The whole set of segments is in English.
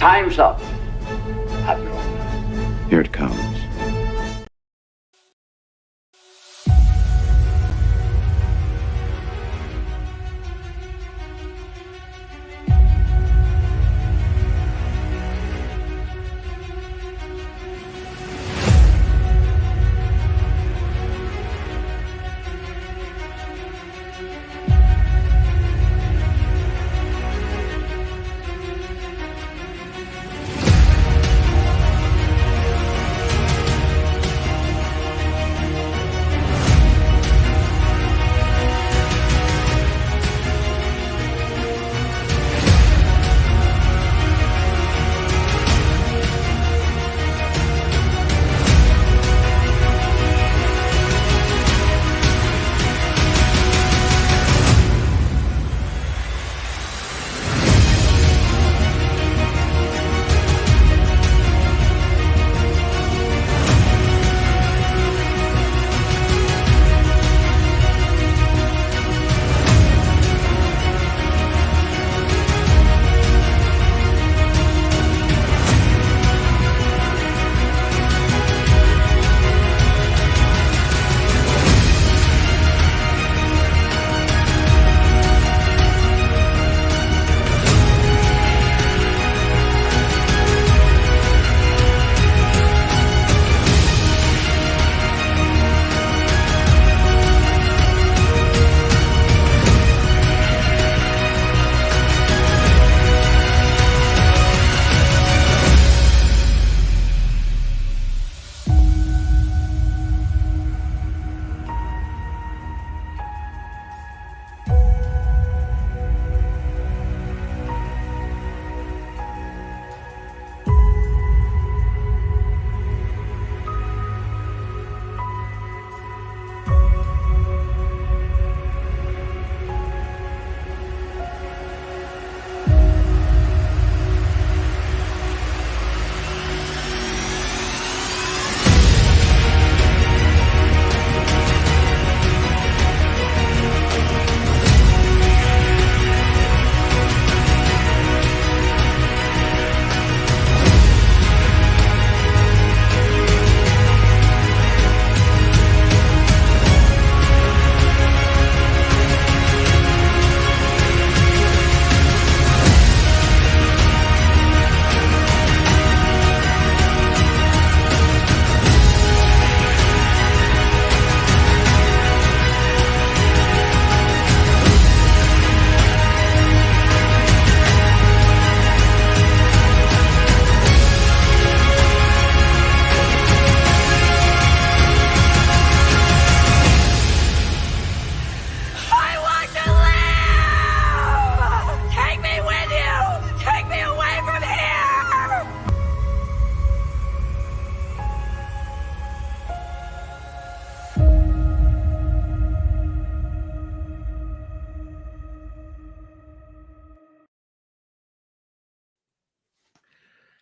Time's up, Admiral. Here it comes.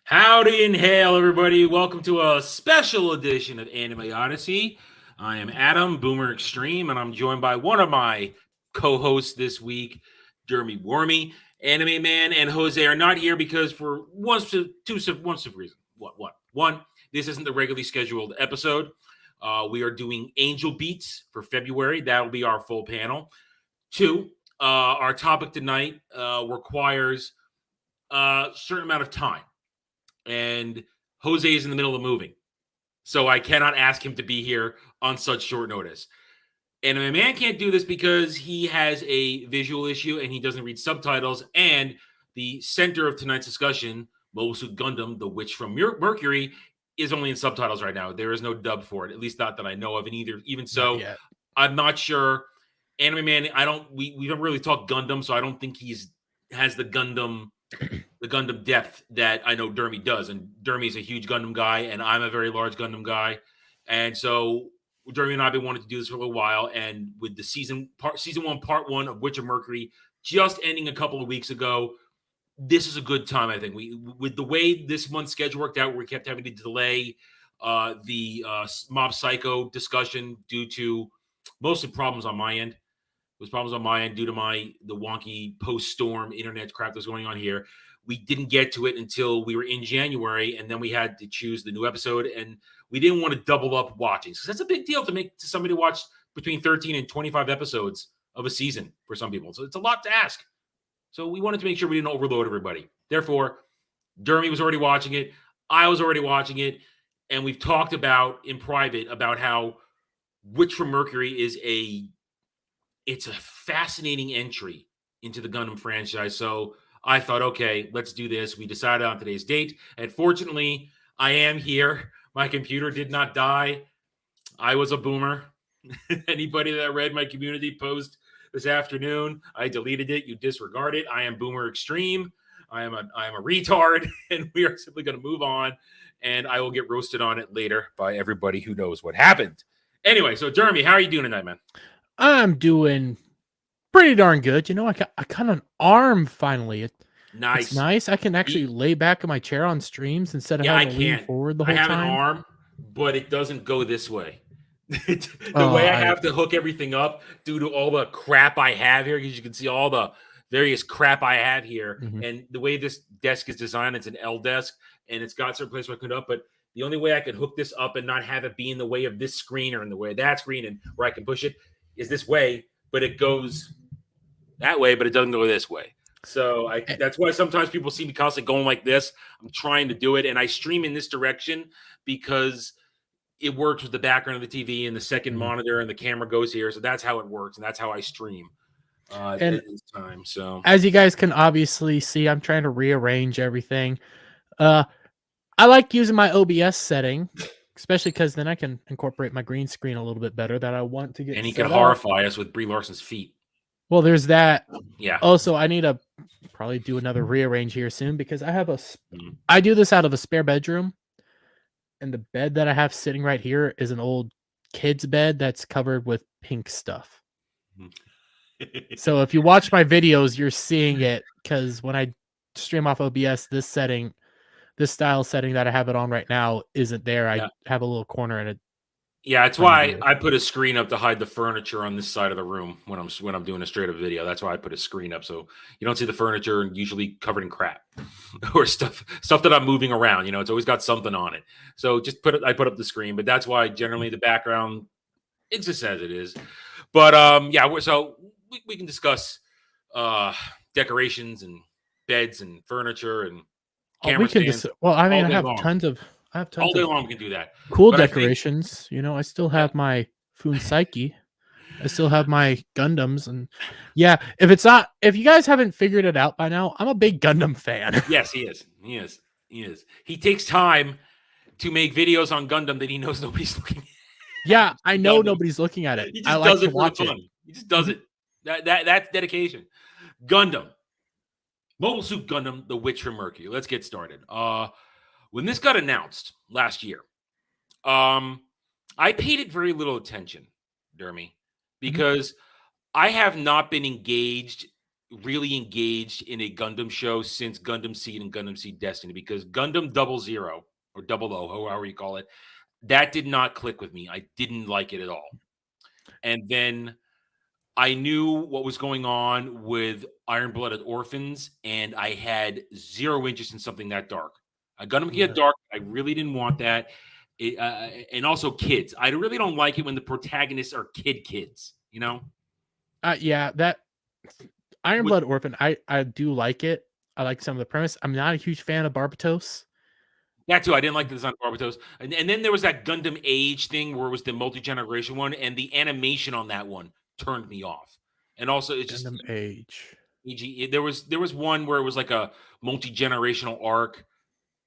Howdy and hail, everybody. Welcome to a special edition of Anime Odyssey. I am Adam, Boomer Extreme, and I'm joined by one of my co-hosts this week, Jeremy Wormy. Anime Man and Jose are not here because for one simple reason. One, this isn't the regularly scheduled episode. We are doing Angel Beats for February. That'll be our full panel. Two, our topic tonight requires a certain amount of time. And Jose is in the middle of moving. So I cannot ask him to be here on such short notice. And my man can't do this because he has a visual issue and he doesn't read subtitles. And the center of tonight's discussion, Mobile Suit Gundam, The Witch from Mercury, is only in subtitles right now. There is no dub for it, at least not that I know of. And even so, I'm not sure. Anime Man, we don't really talk Gundam, so I don't think has the Gundam depth that I know Dermy does. And Dermy's a huge Gundam guy, and I'm a very large Gundam guy. And so Dermy and I have been wanting to do this for a little while. And with the season one, part one of Witch of Mercury just ending a couple of weeks ago, this is a good time, I think. With the way this month's schedule worked out, where we kept having to delay the Mob Psycho discussion due to mostly problems on my end. It was problems on my end due to the wonky post-storm internet crap that's going on here. we didn't get to it until we were in January, and then we had to choose the new episode, and we didn't want to double up watching because that's a big deal to somebody watch between 13 and 25 episodes of a season for some people. So it's a lot to ask. So we wanted to make sure we didn't overload everybody. Therefore, Dermy was already watching it. I was already watching it. And we've talked about in private about how Witch from Mercury it's a fascinating entry into the Gundam franchise. So I thought, okay, let's do this. We decided on today's date. And fortunately, I am here. My computer did not die. I was a boomer. Anybody that read my community post this afternoon, I deleted it. You disregard it. I am Boomer Extreme. I am a retard, and we are simply going to move on, and I will get roasted on it later by everybody who knows what happened. Anyway, so Jeremy, how are you doing tonight, man? I'm doing pretty darn good. You know, I got an arm finally. Nice. It's nice. I can actually lay back in my chair on streams instead of having to lean forward the whole time. I have an arm, but it doesn't go this way. The way I have to hook everything up due to all the crap I have here, because you can see all the various crap I have here, and the way this desk is designed, it's an L desk, and it's got certain places where I can up, but the only way I can hook this up and not have it be in the way of this screen or in the way of that screen and where I can push it is this way, but it goes that way, but it doesn't go this way. So that's why sometimes people see me constantly going like this. I'm trying to do it, and I stream in this direction because it works with the background of the TV and the second monitor, and the camera goes here. So that's how it works, and that's how I stream at this time. So as you guys can obviously see, I'm trying to rearrange everything. I like using my OBS setting, especially because then I can incorporate my green screen a little bit better that I want to get. And he can horrify us with Brie Larson's feet. Well, there's that. Yeah. Also, I need to probably do another rearrange here soon because I have I do this out of a spare bedroom. And the bed that I have sitting right here is an old kid's bed that's covered with pink stuff. So if you watch my videos, you're seeing it because when I stream off OBS, this style setting that I have it on right now isn't there. I have a little corner in it. Yeah, it's why I put a screen up to hide the furniture on this side of the room when I'm doing a straight up video. That's why I put a screen up so you don't see the furniture usually covered in crap or stuff that I'm moving around. You know, it's always got something on it. So just I put up the screen, but that's why generally the background it's just as it is. But so we can discuss decorations and beds and furniture and camera stands. I have tons of all day long we can do that. Cool decorations. I still have my Fun Psyche. I still have my Gundams. And if you guys haven't figured it out by now, I'm a big Gundam fan. Yes, he is. He takes time to make videos on Gundam that he knows nobody's looking at. Yeah, I know nobody's looking at it. He just does it for fun. He just does it. That's dedication. Gundam. Mobile Suit Gundam, The Witch from Mercury. Let's get started. When this got announced last year, I paid it very little attention, Dermy, because I have not been really engaged in a Gundam show since Gundam Seed and Gundam Seed Destiny, because Gundam 00 or 00, however you call it, that did not click with me. I didn't like it at all. And then I knew what was going on with Iron-Blooded Orphans, and I had zero interest in something that dark. Gundam can get dark. I really didn't want that. And also kids. I really don't like it when the protagonists are kids, you know? That Iron-Blood Orphan, I do like it. I like some of the premise. I'm not a huge fan of Barbatos. That too. I didn't like the design of Barbatos. And then there was that Gundam Age thing where it was the multi-generation one, and the animation on that one turned me off. And also it's just Gundam Age. There was one where it was like a multi-generational arc.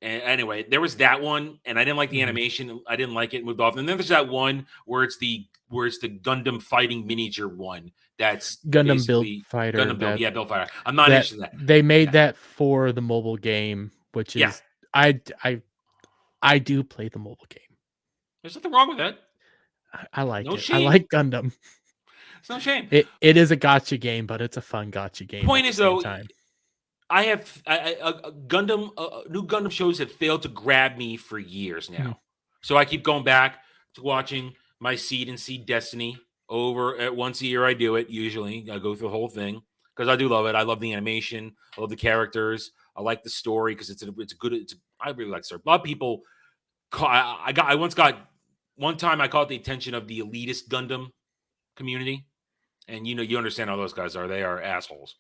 And anyway, there was that one, and I didn't like the animation. I didn't like it. Moved off. And then there's that one where it's the Gundam fighting miniature one. That's Gundam Build Fighter. Build Fighter. I'm not interested in that. They made that for the mobile game, which is I do play the mobile game. There's nothing wrong with that. I like it. Shame. I like Gundam. It's no shame. It is a gotcha game, but it's a fun gotcha game. Point is though. I have new Gundam shows have failed to grab me for years now. So I keep going back to watching my Seed and Seed Destiny over at once a year. I do it usually. I go through the whole thing because I do love it. I love the animation. I love the characters. I like the story because I really like the story. A lot of people, one time I caught the attention of the elitist Gundam community, and you understand how those guys are. They are assholes.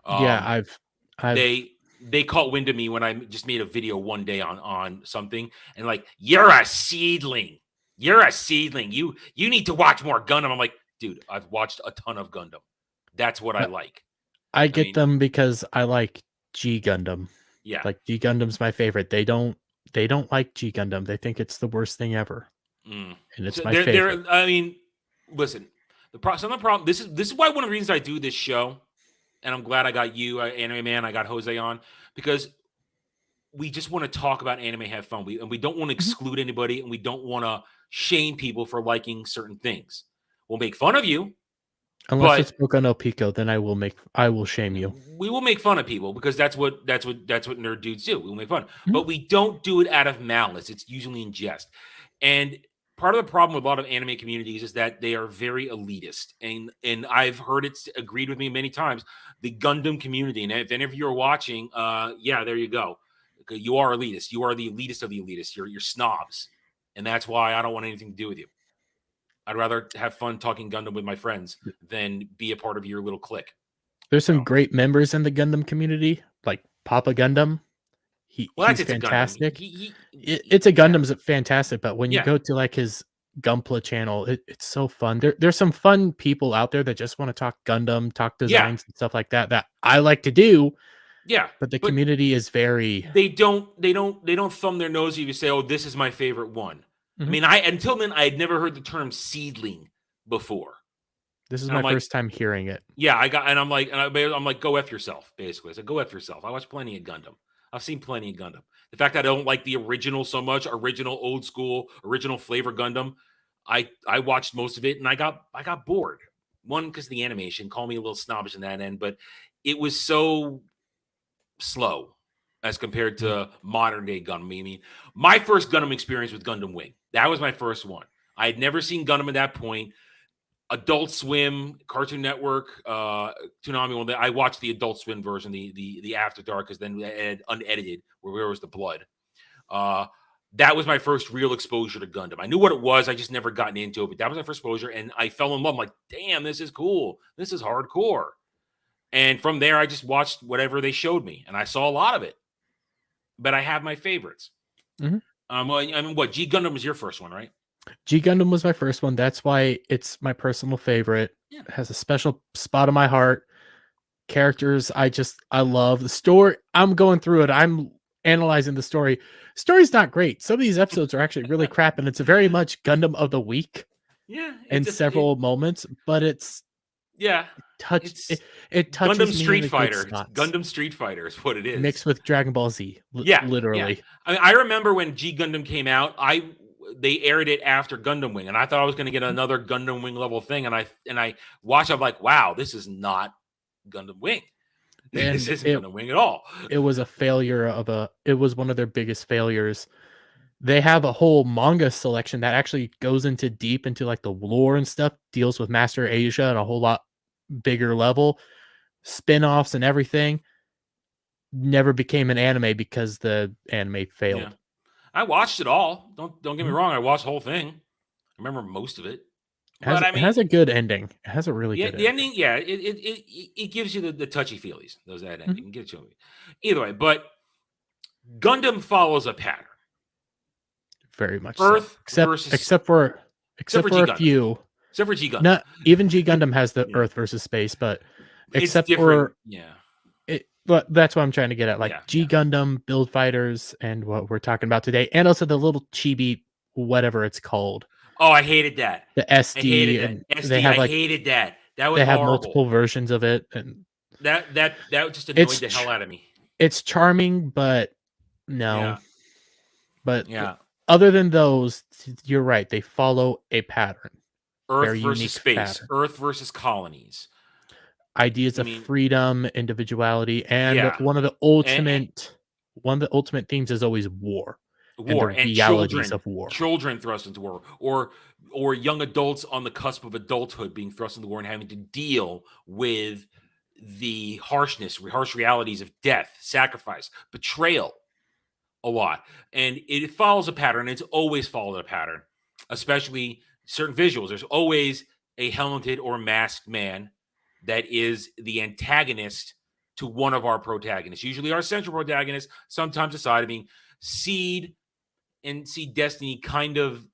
Yeah, I've They caught wind of me when I just made a video one day on something, and like, you're a seedling. You're a seedling. You need to watch more Gundam. I'm like, dude, I've watched a ton of Gundam. That's what I like. I get them because I like G Gundam. Yeah. Like G Gundam's my favorite. They don't like G Gundam. They think it's the worst thing ever. And it's my favorite. I mean, listen, the problem. This is why one of the reasons I do this show, and I'm glad I got you, Anime Man. I got Jose on because we just want to talk about anime, have fun. We don't want to exclude anybody, and we don't want to shame people for liking certain things. We'll make fun of you. Unless it's Boku no Pico, then I will shame you. We will make fun of people because that's what nerd dudes do. We'll make fun. But we don't do it out of malice. It's usually in jest. And part of the problem with a lot of anime communities is that they are very elitist. And I've heard it agreed with me many times. The Gundam community, and if any of you are watching, there you go. You are elitist. You are the elitist of the elitists. You're snobs. And that's why I don't want anything to do with you. I'd rather have fun talking Gundam with my friends than be a part of your little clique. There's some great members in the Gundam community, like Papa Gundam. He's fantastic. It's a Gundam's fantastic, but when you go to like his Gunpla channel, it's so fun. There's some fun people out there that just want to talk Gundam, talk designs and stuff like that I like to do. Yeah, but the community is very. They don't thumb their nose at you and say, "Oh, this is my favorite one." I mean, until then I had never heard the term seedling before. This is my first time hearing it. Yeah, I'm like, go F yourself, basically. I said, go F yourself. I watch plenty of Gundam. I've seen plenty of Gundam. The fact that I don't like the original so much, original old school, original flavor Gundam, I watched most of it and I got bored. One, because the animation, call me a little snobbish in that end, but it was so slow as compared to modern day Gundam. I mean, my first Gundam experience with Gundam Wing. That was my first one. I had never seen Gundam at that point. Adult Swim, Cartoon Network, Toonami. I watched the Adult Swim version, the After Dark, because then we had unedited where was the blood. That was my first real exposure to Gundam. I knew what it was. I just never gotten into it, but that was my first exposure, and I fell in love. I'm like, damn, this is cool. This is hardcore. And from there, I just watched whatever they showed me, and I saw a lot of it. But I have my favorites. Well, I mean, what G Gundam was your first one, right? G Gundam was my first one. That's why it's my personal favorite. Yeah. It has a special spot in my heart. Characters, I love the story. I'm going through it. I'm analyzing the story. Story's not great. Some of these episodes are actually really crap, and it's very much Gundam of the week. Yeah, in several moments, but it touches Gundam Street me Fighter. Gundam Street Fighter is what it is, mixed with Dragon Ball Z. Literally. Yeah. I remember when G Gundam came out. They aired it after Gundam Wing, and I thought I was going to get another Gundam Wing level thing, and I watched. I'm like, wow, this is not Gundam Wing. This isn't Gundam Wing at all. It was a failure it was one of their biggest failures. They have a whole manga selection that actually goes deep into like the lore and stuff, deals with Master Asia at a whole lot bigger level, spin-offs and everything. Never became an anime because the anime failed. Yeah. I watched it all. Don't get me wrong. I watched the whole thing. I remember most of it. It has a good ending. It has a really good ending. Yeah, it gives you the touchy feelies. That ending. Get you either way. But Gundam follows a pattern. Very much Earth so. Except for a few. Except for G Gundam. Not even G Gundam has the Earth versus space, but except for but that's what I'm trying to get at. Like G Gundam, Build Fighters, and what we're talking about today, and also the little chibi, whatever it's called. Oh, I hated that. The SD. I hated that. SD, I hated that. That was they have horrible. Multiple versions of it, and that just annoyed the hell out of me. It's charming, but no. Yeah. But other than those, you're right. They follow a pattern. Earth versus space. Pattern. Earth versus colonies. Ideas of freedom, individuality, and one of the ultimate themes is always war. War and realities of war. Children thrust into war, or young adults on the cusp of adulthood being thrust into war and having to deal with the harsh realities of death, sacrifice, betrayal a lot. And it follows a pattern. It's always followed a pattern, especially certain visuals. There's always a helmeted or masked man that is the antagonist to one of our protagonists, usually our central protagonist, sometimes a side. I mean, Seed and Seed Destiny kind of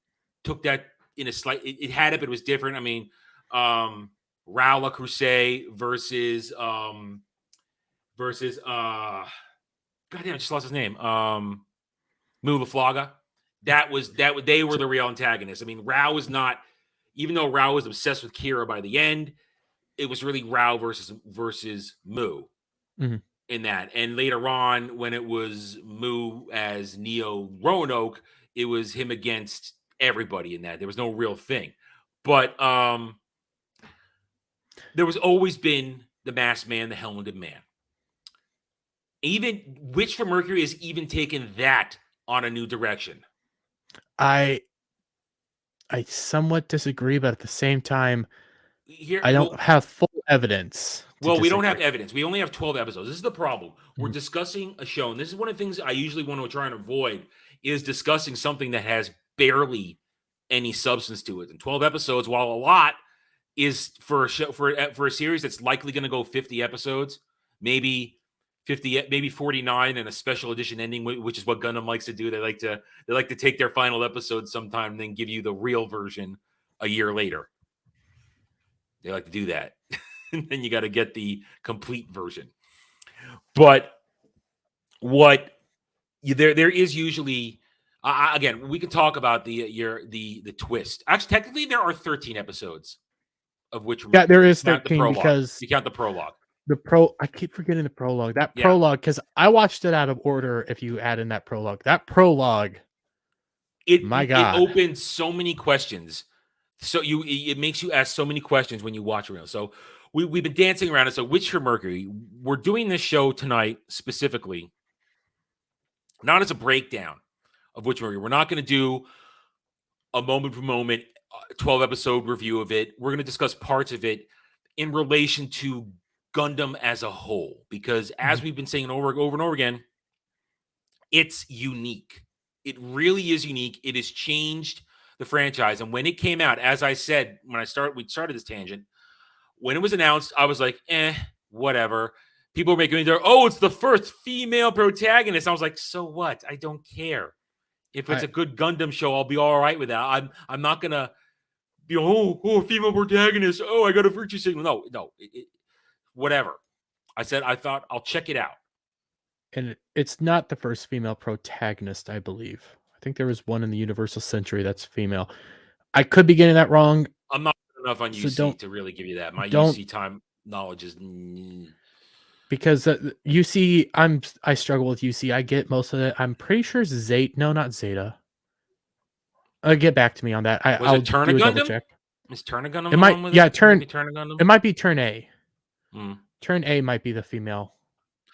took that in a slight, it had it, but it was different. I mean, Raula Crusade versus goddamn, I just lost his name. Mu LaFlaga. They were the real antagonists. I mean, Rao was not, even though Rao was obsessed with Kira by the end, it was really Rao versus Mu in that. And later on, when it was Mu as Neo Roanoke, it was him against everybody in that. There was no real thing. But there was always been the masked man, the helmeted man. Even Witch from Mercury has even taken that on a new direction. I somewhat disagree, but at the same time, I don't have full evidence. Well, we don't have evidence. We only have 12 episodes. This is the problem. We're discussing a show, and this is one of the things I usually want to try and avoid, is discussing something that has barely any substance to it. And 12 episodes, while a lot, is for a show, for a series that's likely going to go 50 episodes, maybe 50, maybe 49, and a special edition ending, which is what Gundam likes to do. They like to take their final episode sometime and then give you the real version a year later. They like to do that. And then you got to get the complete version. But there is usually again, we can talk about the twist. Actually, technically there are 13 episodes, of which there is 13 because you count the prologue. I keep forgetting the prologue. That prologue, because I watched it out of order. If you add in that prologue, my God, it opens so many questions. So it makes you ask so many questions when you watch it. So we've been dancing around it. So Witch for Mercury, we're doing this show tonight specifically, not as a breakdown of Witch for Mercury. We're not going to do a moment for moment 12 episode review of it. We're going to discuss parts of it in relation to Gundam as a whole, because as we've been saying over and over again, it's unique. It really is unique. It has changed the franchise. And when it came out, as I said, we started this tangent, when it was announced, I was like, whatever. People were making their, it's the first female protagonist. I was like, so what? I don't care. If it's a good Gundam show, I'll be all right with that. I'm not gonna be female protagonist. I got a virtue signal. No. Whatever. I thought I'll check it out. And it's not the first female protagonist, I believe. I think there was one in the Universal Century that's female. I could be getting that wrong. I'm not good enough on UC to really give you that. My UC time knowledge is because UC. I struggle with UC. I get most of it. I'm pretty sure Zeta. No, not Zeta. Get back to me on that. I'll do a double check. Is Turn a Gundam? It might. Yeah, Turn. Gundam. It might be Turn A. Turn A might be the female.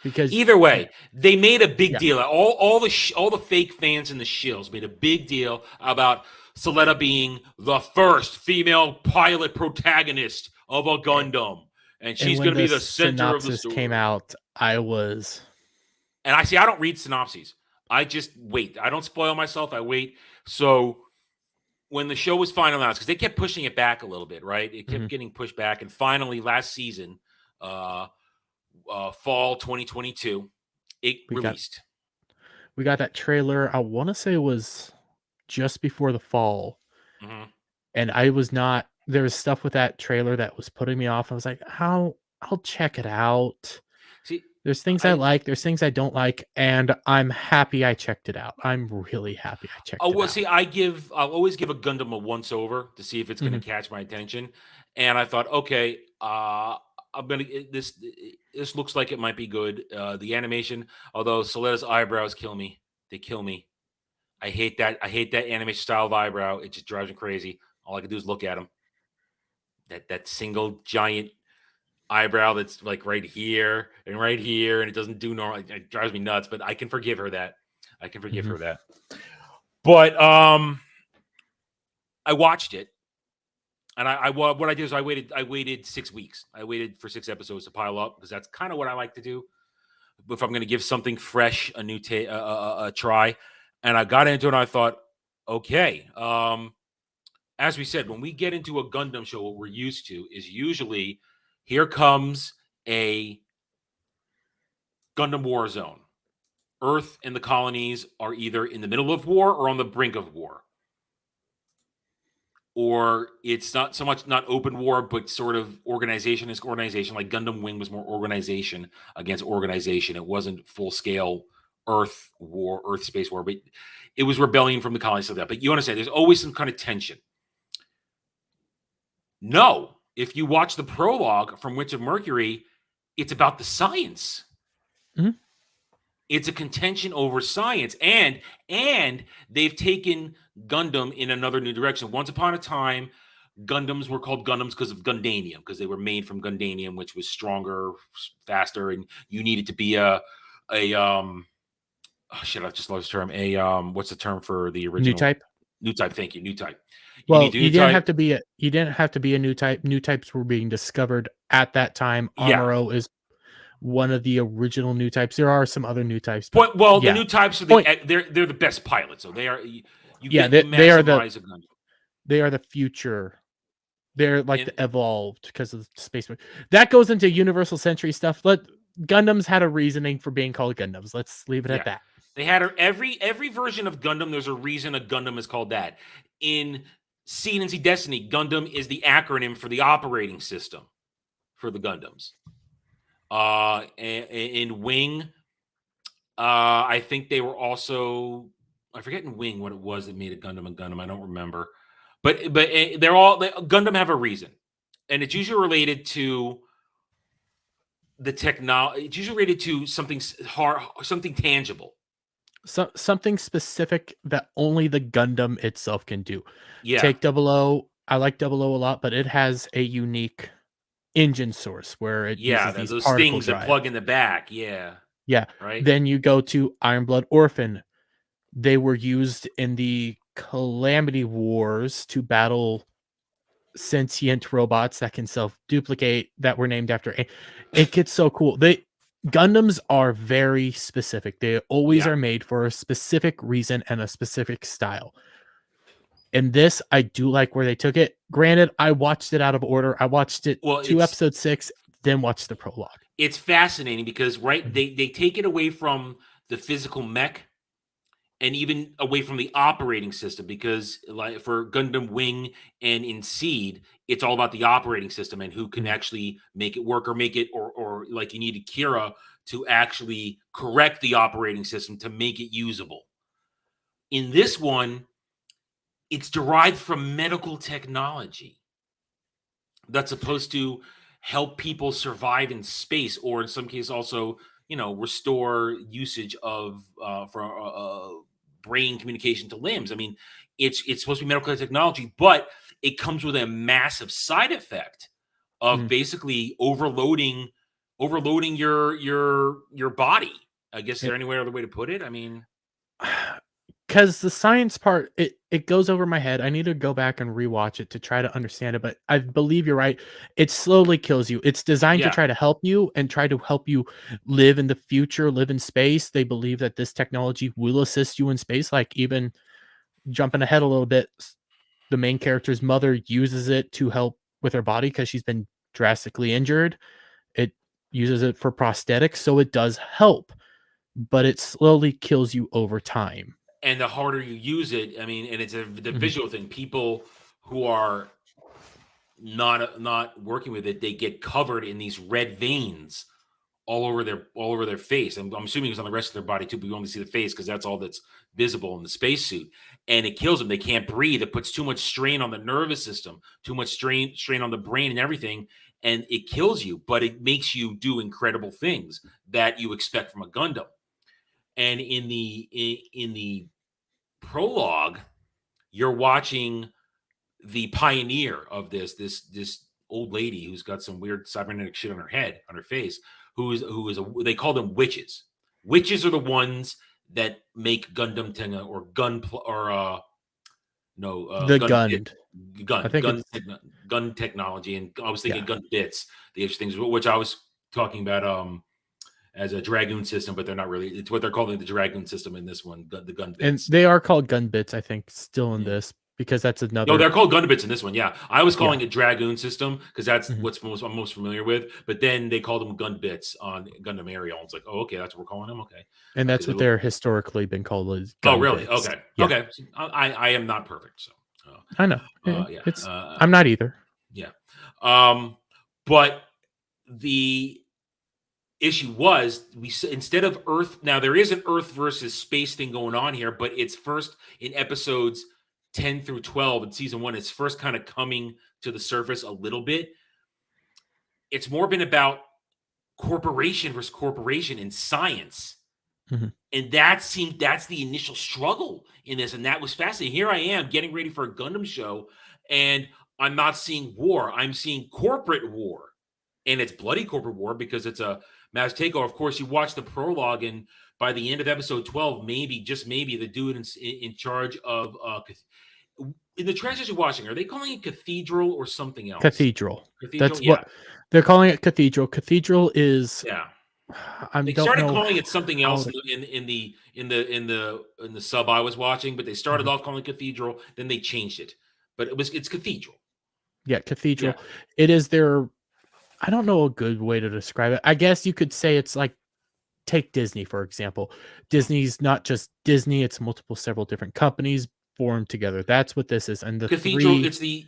Because either way, they made a big deal. All the fake fans and the shills made a big deal about Soletta being the first female pilot protagonist of a Gundam, and she's going to be the center of the story. Came out, I don't read synopses. I just wait. I don't spoil myself. I wait. So when the show was finally announced, because they kept pushing it back a little bit, right? It kept getting pushed back, and finally last season, fall 2022, it released. We got that trailer. I want to say it was just before the fall, and I was not. There was stuff with that trailer that was putting me off. I was like, I'll check it out. See, there's things I like, there's things I don't like, and I'm happy I checked it out. I'm really happy I checked it out. See, I'll always give a Gundam a once over to see if it's going to catch my attention, and I thought, okay, I'm gonna this looks like it might be good. The animation, although Soletta's eyebrows kill me. They kill me. I hate that animation style of eyebrow. It just drives me crazy. All I can do is look at them. That single giant eyebrow that's like right here, and it doesn't do normal. It drives me nuts. But I can forgive her that. But I watched it. And what I did is I waited 6 weeks. I waited for 6 episodes to pile up because that's kind of what I like to do. If I'm going to give something fresh a new a try, and I got into it, and I thought, okay. As we said, when we get into a Gundam show, what we're used to is usually here comes a Gundam war zone. Earth and the colonies are either in the middle of war or on the brink of war. Or it's not so much not open war, but sort of organization is organization. Like Gundam Wing was more organization against organization. It wasn't full scale Earth war, Earth space war, but it was rebellion from the colonies like that. But you understand, there's always some kind of tension. No, if you watch the prologue from Witch of Mercury, it's about the science. Mm-hmm. It's a contention over science, and they've taken Gundam in another new direction. Once upon a time, Gundams were called Gundams because of Gundanium, because they were made from Gundanium, which was stronger, faster, and you needed to be oh shit, I just lost the term. What's the term for the original? New type. New type. Thank you. New type. You didn't have to be a new type. New types were being discovered at that time. Yeah. Amuro is one of the original new types. There are some other new types. The new types are they're the best pilots. So they are. They are the future. They're like the evolved because of space. That goes into Universal Century stuff. Gundams had a reasoning for being called Gundams. Let's leave it at that. They had every version of Gundam. There's a reason a Gundam is called that. In Seed and Seed Destiny, Gundam is the acronym for the operating system for the Gundams. In Wing, I think they were also, I forget in Wing what it was that made a Gundam. I don't remember, but Gundam have a reason, and it's usually related to the technology. It's usually related to something hard, something tangible. Something specific that only the Gundam itself can do. Yeah. Take 00. I like 00 a lot, but it has a unique engine source where it uses those things that plug in the back. Yeah. Right. Then you go to Iron Blood Orphan. They were used in the Calamity Wars to battle sentient robots that can self-duplicate that were named after. It gets so cool. Gundams are very specific. They always are made for a specific reason and a specific style. And this, I do like where they took it. Granted, I watched it out of order. I watched it to episode 6, then watched the prologue. It's fascinating because, they take it away from the physical mech and even away from the operating system, because like for Gundam Wing and in Seed, it's all about the operating system and who can actually make it work or make it, or like you needed Kira to actually correct the operating system to make it usable. In this one, it's derived from medical technology that's supposed to help people survive in space, or in some cases also, restore usage of for brain communication to limbs. I mean, it's supposed to be medical technology, but it comes with a massive side effect of basically overloading your body. I guess, is there any other way to put it? I mean, because the science part, it goes over my head. I need to go back and rewatch it to try to understand it. But I believe you're right. It slowly kills you. It's designed to try to help you and try to help you live in the future, live in space. They believe that this technology will assist you in space. Like, even jumping ahead a little bit, the main character's mother uses it to help with her body because she's been drastically injured. It uses it for prosthetics, so it does help, but it slowly kills you over time. And the harder you use it, I mean, and it's the visual thing. People who are not working with it, they get covered in these red veins all over their face. I'm assuming it's on the rest of their body too, but we only see the face because that's all that's visible in the spacesuit. And it kills them. They can't breathe. It puts too much strain on the nervous system, too much strain on the brain and everything, and it kills you. But it makes you do incredible things that you expect from a Gundam. And in the prologue, you're watching the pioneer of this old lady who's got some weird cybernetic shit on her head, on her face, who is they call them witches. Witches are the ones that make Gundam Tenga or gun or I think gun technology, and I was thinking yeah. gun bits, the extra things, which I was talking about as a Dragoon system, but they're not really. It's what they're calling the Dragoon system in this one, the gun And bits. they are called gun bits, I think, still in Yeah. this, because that's No, another. they're called Gundam bits in this one. Yeah, I was calling Yeah. it Dragoon system because that's Mhm. what's I'm most familiar with. But then they called them gun bits on Gundam Ariel. It's like, oh, okay, that's what we're calling them. Okay, And that's because they what look. they're historically been called, as Oh, gun really? bits. Okay, Yeah, okay. So I am not perfect, so I know. yeah, It's I'm not either. yeah. But the issue was instead of Earth. Now there is an Earth versus space thing going on here, but it's first in episodes 10 through 12 in season 1. It's first kind of coming to the surface a little bit. It's more been about corporation versus corporation in science. Mhm. And that's the initial struggle in this. And that was fascinating. Here I am getting ready for a Gundam show, and I'm not seeing war. I'm seeing corporate war. And it's bloody corporate war because it's a mass takeover. Of course, you watch the prologue, and by the end of episode 12, maybe, just maybe, the dude in charge of in the translation you're watching, are they calling it cathedral or something else? Cathedral. Cathedral, That's yeah. what they're calling it. Cathedral. Cathedral is. Yeah. I They don't started know calling it something how else to. in the sub I was watching, but they started Mhm. off calling it cathedral, then they changed it. But it's cathedral. Yeah, Yeah. cathedral. It is their. I don't know a good way to describe it. I guess you could say it's like, take Disney, for example. Disney's not just Disney, it's several different companies formed together. That's what this is. And the Cathedral, three. it's the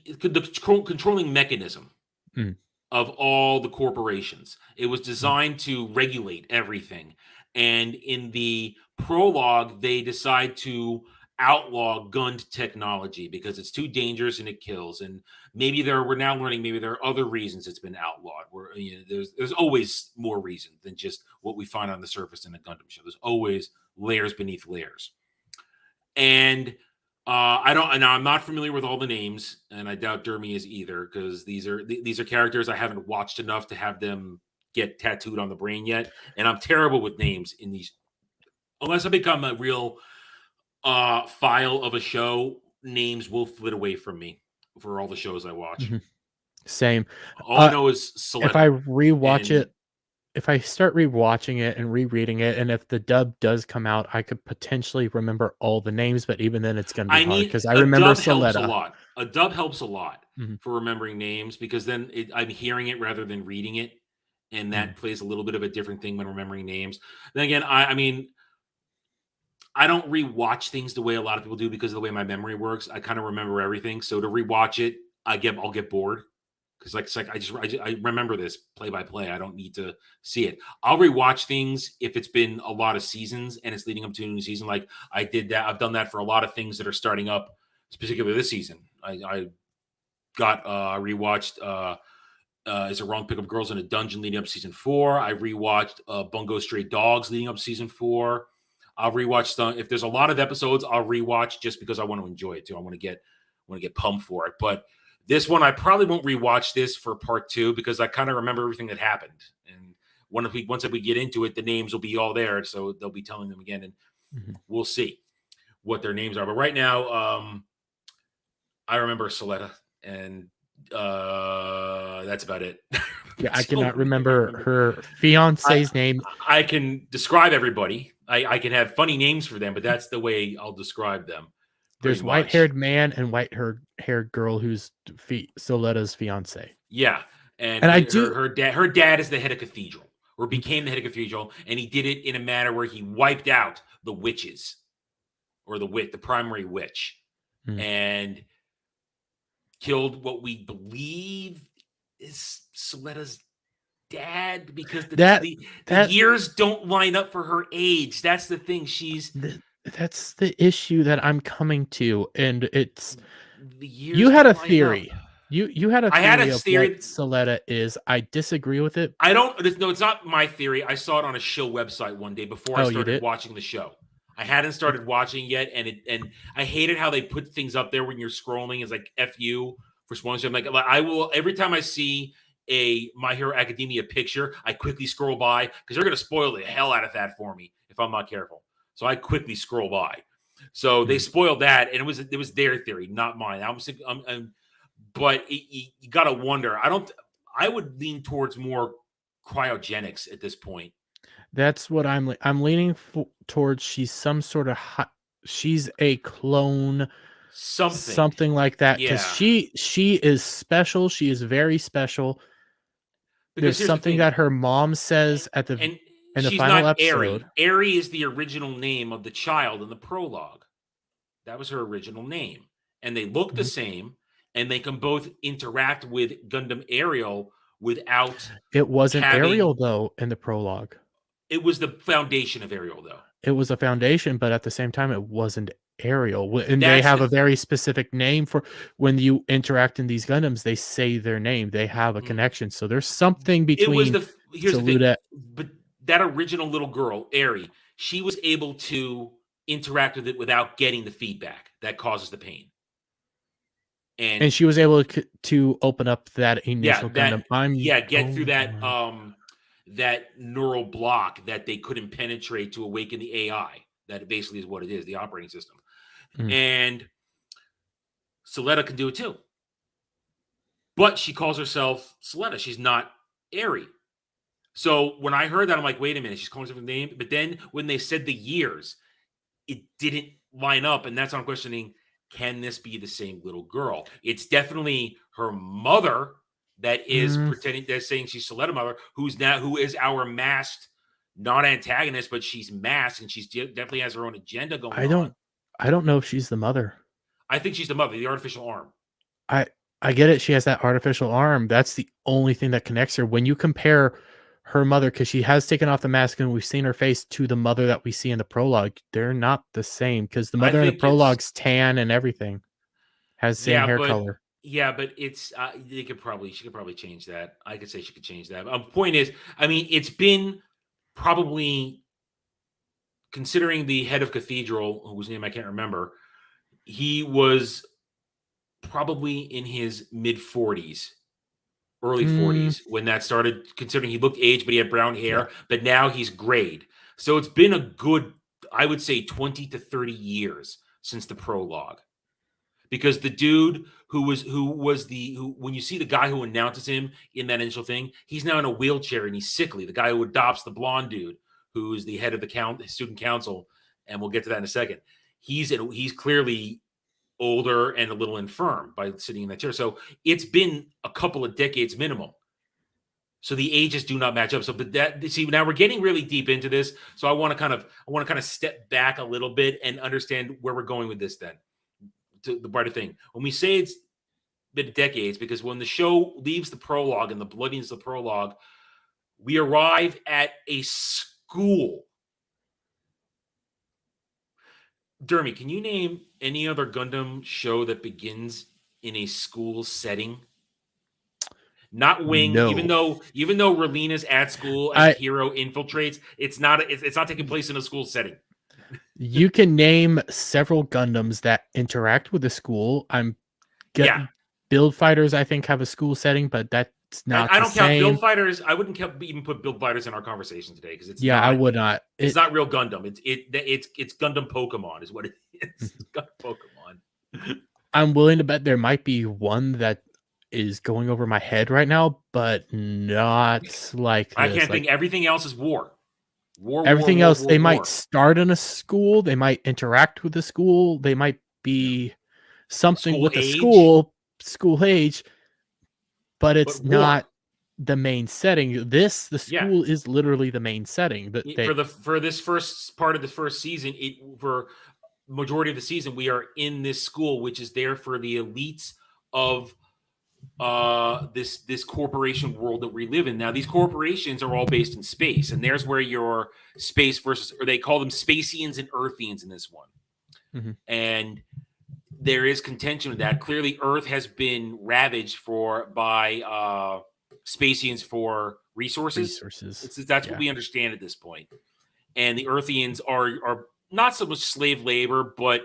controlling mechanism Mm, of all the corporations. It was mm, designed to regulate everything. And in the prologue, they decide to outlaw gunned technology because it's too dangerous and it kills. And we're now learning maybe there are other reasons it's been outlawed. Where there's always more reason than just what we find on the surface in a Gundam show. There's always layers beneath layers. And I'm not familiar with all the names, and I doubt Dermy is either, because these are characters I haven't watched enough to have them get tattooed on the brain yet. And I'm terrible with names in these. Unless I become a real file of a show, names will flit away from me for all the shows I watch. mhm. Same. All I know is If I Soletta. rewatch And it, if I start rewatching it and rereading it, and if the dub does come out, I could potentially remember all the names, but even then it's going to be I hard need because I a remember dub helps a Soletta. lot. A dub helps a lot Mhm, for remembering names because then I'm hearing it rather than reading it, and mhm, that plays a little bit of a different thing when remembering names. Then again, I mean, I don't rewatch things the way a lot of people do because of the way my memory works. I kind of remember everything, so to rewatch it, I'll get bored because it's like I remember this play by play. I don't need to see it. I'll rewatch things if it's been a lot of seasons and it's leading up to a new season. Like I did that. I've done that for a lot of things that are starting up, particularly this season. I got rewatched. Is it wrong? Pick Up Girls in a Dungeon leading up to season 4. I rewatched Bungo Stray Dogs leading up to season 4. I'll rewatch some. If there's a lot of episodes, I'll rewatch just because I want to enjoy it too. I want to get pumped for it. But this one, I probably won't rewatch this for part 2 because I kind of remember everything that happened. And once we get into it, the names will be all there, so they'll be telling them again, and mhm. we'll see what their names are. But right now, I remember Soletta, and that's about it. Yeah, I That's the only cannot thing I remember her fiance's name. I can describe everybody. I can have funny names for them, but that's the way I'll describe them. There's Pretty much. white-haired man and white-haired girl who's Soletta's fiance. Yeah, and And I do. her dad is the head of cathedral, or became the head of cathedral, and he did it in a manner where he wiped out the witches, or the primary witch, Hmm. and killed what we believe is Soletta's dad because the years don't line up for her age. That's the thing. That's the issue that I'm coming to, and it's the years. You had a don't line up. theory. You had a I had theory a of theory. what Soletta is. I disagree with it. I don't. No, it's not my theory. I saw it on a show website one day before I Oh, you started did? watching the show. I hadn't started watching yet, and I hated how they put things up there when you're scrolling. It's like F you for spoilers. I'm like, I will every time I see a My Hero Academia picture, I quickly scroll by because they're going to spoil the hell out of that for me if I'm not careful. So I quickly scroll by. So they spoiled that, and it was their theory, not mine. But you got to wonder. I would lean towards more cryogenics at this point. That's what I'm leaning towards. She's some sort of she's a clone, something like that, because she is special. She is very special. Because there's something that her mom says in the she's final not episode. Airy is the original name of the child in the prologue. That was her original name, and they look the same, and they can both interact with Gundam Ariel without. It wasn't Ariel though in the prologue. It was the foundation of Ariel, though. It was a foundation, but at the same time, it wasn't Ariel. And they have a very specific name for when you interact in these Gundams. They say their name. They have a connection. So there's something between. Here's the thing. But that original little girl, Airy, she was able to interact with it without getting the feedback that causes the pain. And she was able to open up that initial Gundam. Get through that. That neural block that they couldn't penetrate to awaken the AI. That basically is what it is, the operating system. And Soletta can do it too. But she calls herself Soletta. She's not Airy. So when I heard that, I'm like, wait a minute, she's calling herself a name. But then when they said the years, it didn't line up. And that's why I'm questioning, can this be the same little girl? It's definitely her mother that is pretending, they're saying she's Soletta mother, who is our masked, not antagonist, but she's masked, and she's definitely has her own agenda going on. I don't know if she's the mother. I think she's the mother, the artificial arm. I get it. She has that artificial arm. That's the only thing that connects her. When you compare her mother, because she has taken off the mask and we've seen her face, to the mother that we see in the prologue, they're not the same, because the mother in the prologue's tan and everything, has same hair color. Yeah, but it's she could probably change that. I could say she could change that. Point is, I mean, it's been probably, considering the head of Cathedral, whose name I can't remember, he was probably in his mid 40s, early 40s when that started. Considering he looked aged, but he had brown hair, but now he's grayed. So it's been a good, I would say, 20 to 30 years since the prologue. Because the dude who when you see the guy who announces him in that initial thing, he's now in a wheelchair and he's sickly. The guy who adopts the blonde dude, who is the head of the student council, and we'll get to that in a second. He's clearly older and a little infirm by sitting in that chair. So it's been a couple of decades minimum. So the ages do not match up. So, but now we're getting really deep into this. So I want to kind of step back a little bit and understand where we're going with this then. To the brighter thing. When we say it's been decades, because when the show leaves the prologue and the bloodiness of the prologue, we arrive at a school. Dermy, can you name any other Gundam show that begins in a school setting? Not Wing, no. even though Relina's at school and Hero infiltrates, it's not taking place in a school setting. You can name several Gundams that interact with the school. Build Fighters, I think, have a school setting, but that's not. I don't count Build Fighters. I wouldn't even put Build Fighters in our conversation today, because it's I would not. It's not real Gundam. It's Gundam Pokemon is what it is. It's Gundam Pokemon. I'm willing to bet there might be one that is going over my head right now, but not like this. I can't think. Everything else is war. Everything else, they might start in a school, they might interact with the school, they might be something with the school age, but it's not the main setting. The school is literally the main setting. But for this first part of the first season, for majority of the season, we are in this school, which is there for the elites of this corporation world that we live in. Now, these corporations are all based in space, and there's where your space versus, or they call them Spacians and Earthians in this one. And there is contention with that. Clearly, Earth has been ravaged by Spacians for resources. That's what we understand at this point. And the Earthians are not so much slave labor, but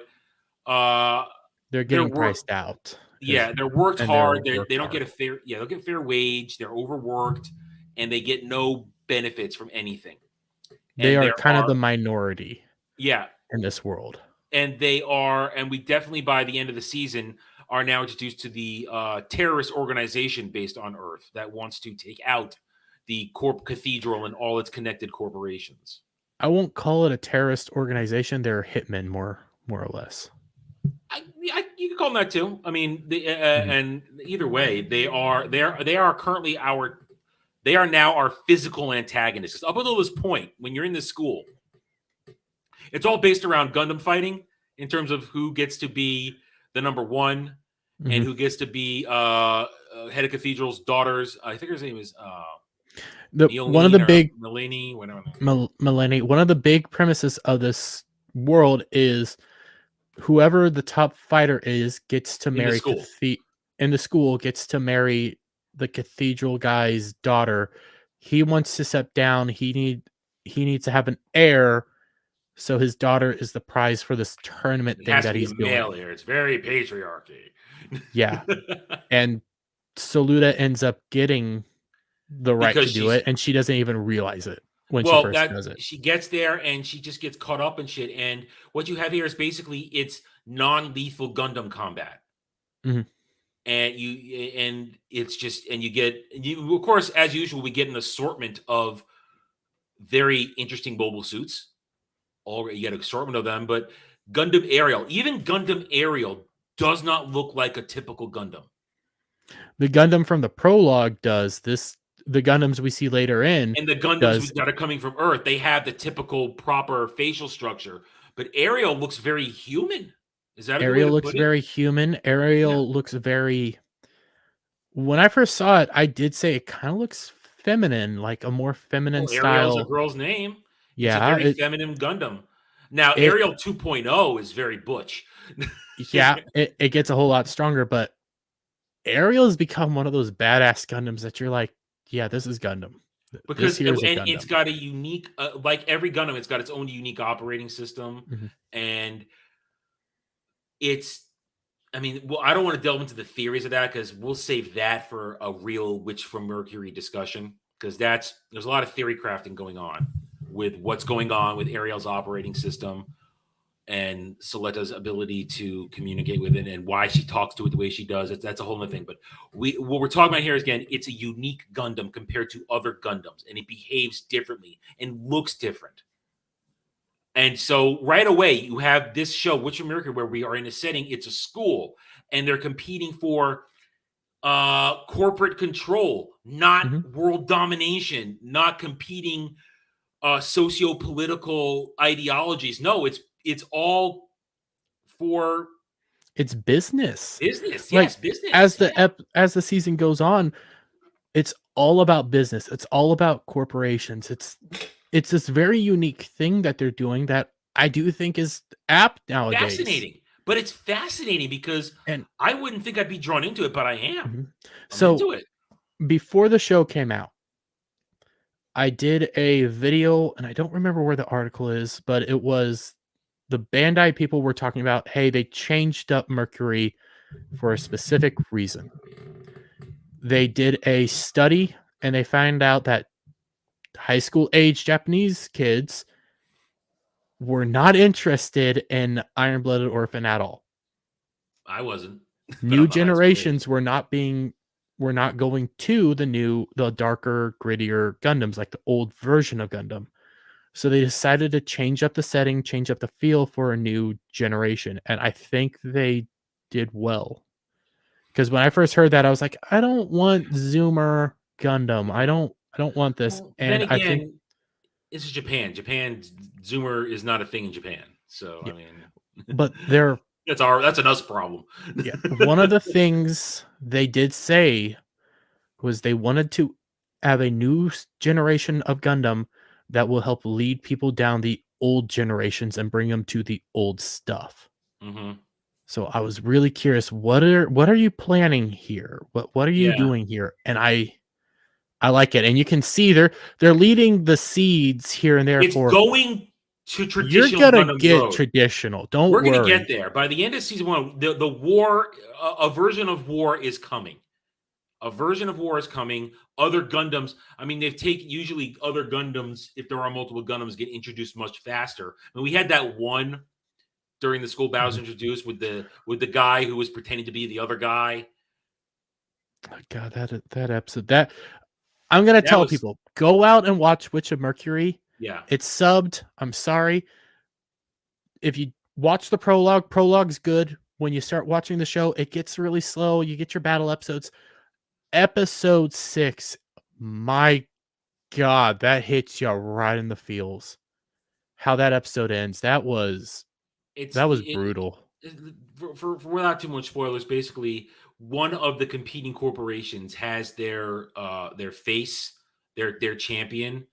they're getting priced out. Yeah, they're worked hard. They don't get a fair. Yeah, they'll get a fair wage. They're overworked, and they get no benefits from anything. They are kind of the minority. Yeah, in this world. and we definitely by the end of the season are now introduced to the terrorist organization based on Earth that wants to take out the cathedral and all its connected corporations. I won't call it a terrorist organization. They're hitmen, more or less. You can call them that too. I mean, and either way, they are currently they are now our physical antagonists. Up until this point, when you're in this school, it's all based around Gundam fighting in terms of who gets to be the number one and who gets to be head of cathedral's daughters. I think her name is one of the big Melanie, whatever. Melanie. One of the big premises of this world is whoever the top fighter is gets to marry in the school gets to marry the cathedral guy's daughter. He wants to step down. He needs to have an heir, so his daughter is the prize for this tournament thing that he's doing. Male heir. It's very patriarchy. Yeah, and Saluda ends up getting the right to do it, and she doesn't even realize it when she first does it. She gets there and she just gets caught up in shit. And what you have here is basically it's non-lethal Gundam combat. And of course, as usual, we get an assortment of very interesting mobile suits. You get an assortment of them, but Gundam Aerial does not look like a typical Gundam. The Gundam from the prologue does this. The Gundams we see later in, and the Gundams that are coming from Earth, they have the typical proper facial structure. But Aerial looks very human. Is that Aerial looks very human? Aerial looks very. When I first saw it, I did say it kind of looks feminine, like a more feminine style. Ariel's a girl's name. Yeah, it's a very feminine Gundam. Now, Aerial 2.0 is very butch. Yeah, it gets a whole lot stronger, but Aerial has become one of those badass Gundams that you're like, yeah, this is Gundam. Because it's got a unique, like every Gundam, it's got its own unique operating system, and I don't want to delve into the theories of that because we'll save that for a real Witch from Mercury discussion because there's a lot of theory crafting going on with what's going on with Ariel's operating system and Soleta's ability to communicate with it and why she talks to it the way she does. That's a whole other thing. But what we're talking about here is, again, it's a unique Gundam compared to other Gundams, and it behaves differently and looks different. And so right away, you have this show, Witch of Mercury, where we are in a setting, it's a school, and they're competing for corporate control, not world domination, not competing socio-political ideologies. No, it's all for it's business. Business, like, yes, business. As the season goes on, it's all about business. It's all about corporations. It's this very unique thing that they're doing that I do think is apt nowadays. Fascinating. But it's fascinating because I wouldn't think I'd be drawn into it, but I am. So into it. Before the show came out, I did a video, and I don't remember where the article is, but it was the Bandai people were talking about, hey, they changed up Mercury for a specific reason. They did a study, and they found out that high school age Japanese kids were not interested in Iron Blooded Orphan at all. I wasn't. New generations were not going to the darker, grittier Gundams, like the old version of Gundam. So they decided to change up the setting, change up the feel for a new generation. And I think they did well. Because when I first heard that, I was like, I don't want Zoomer Gundam. I don't want this. Well, and then again, I think this is Japan. Zoomer is not a thing in Japan. So yeah. I mean, but they're that's an us problem. Yeah. One of the things they did say was they wanted to have a new generation of Gundam that will help lead people down the old generations and bring them to the old stuff. So I was really curious, what are you planning here? What are you doing here? And I like it. And you can see they're leading the seeds here and there. It's going to traditional. You're gonna Gundam get road. Traditional. Don't We're worry. Gonna get there. By the end of season 1, the war, a version of war is coming. A version of war is coming. Other Gundams, I mean, usually other Gundams, if there are multiple Gundams, get introduced much faster. I mean, we had that one during the school battles introduced with the guy who was pretending to be the other guy. Oh, God, that episode, that I'm gonna That tell was people, go out and watch Witch of Mercury. yeah. It's subbed. I'm sorry. If you watch the prologue's good. When you start watching the show, it gets really slow. You get your battle episodes. Episode 6, my God, that hits you right in the feels. How that episode ends, that was brutal. For without too much spoilers, basically one of the competing corporations has their face, their champion,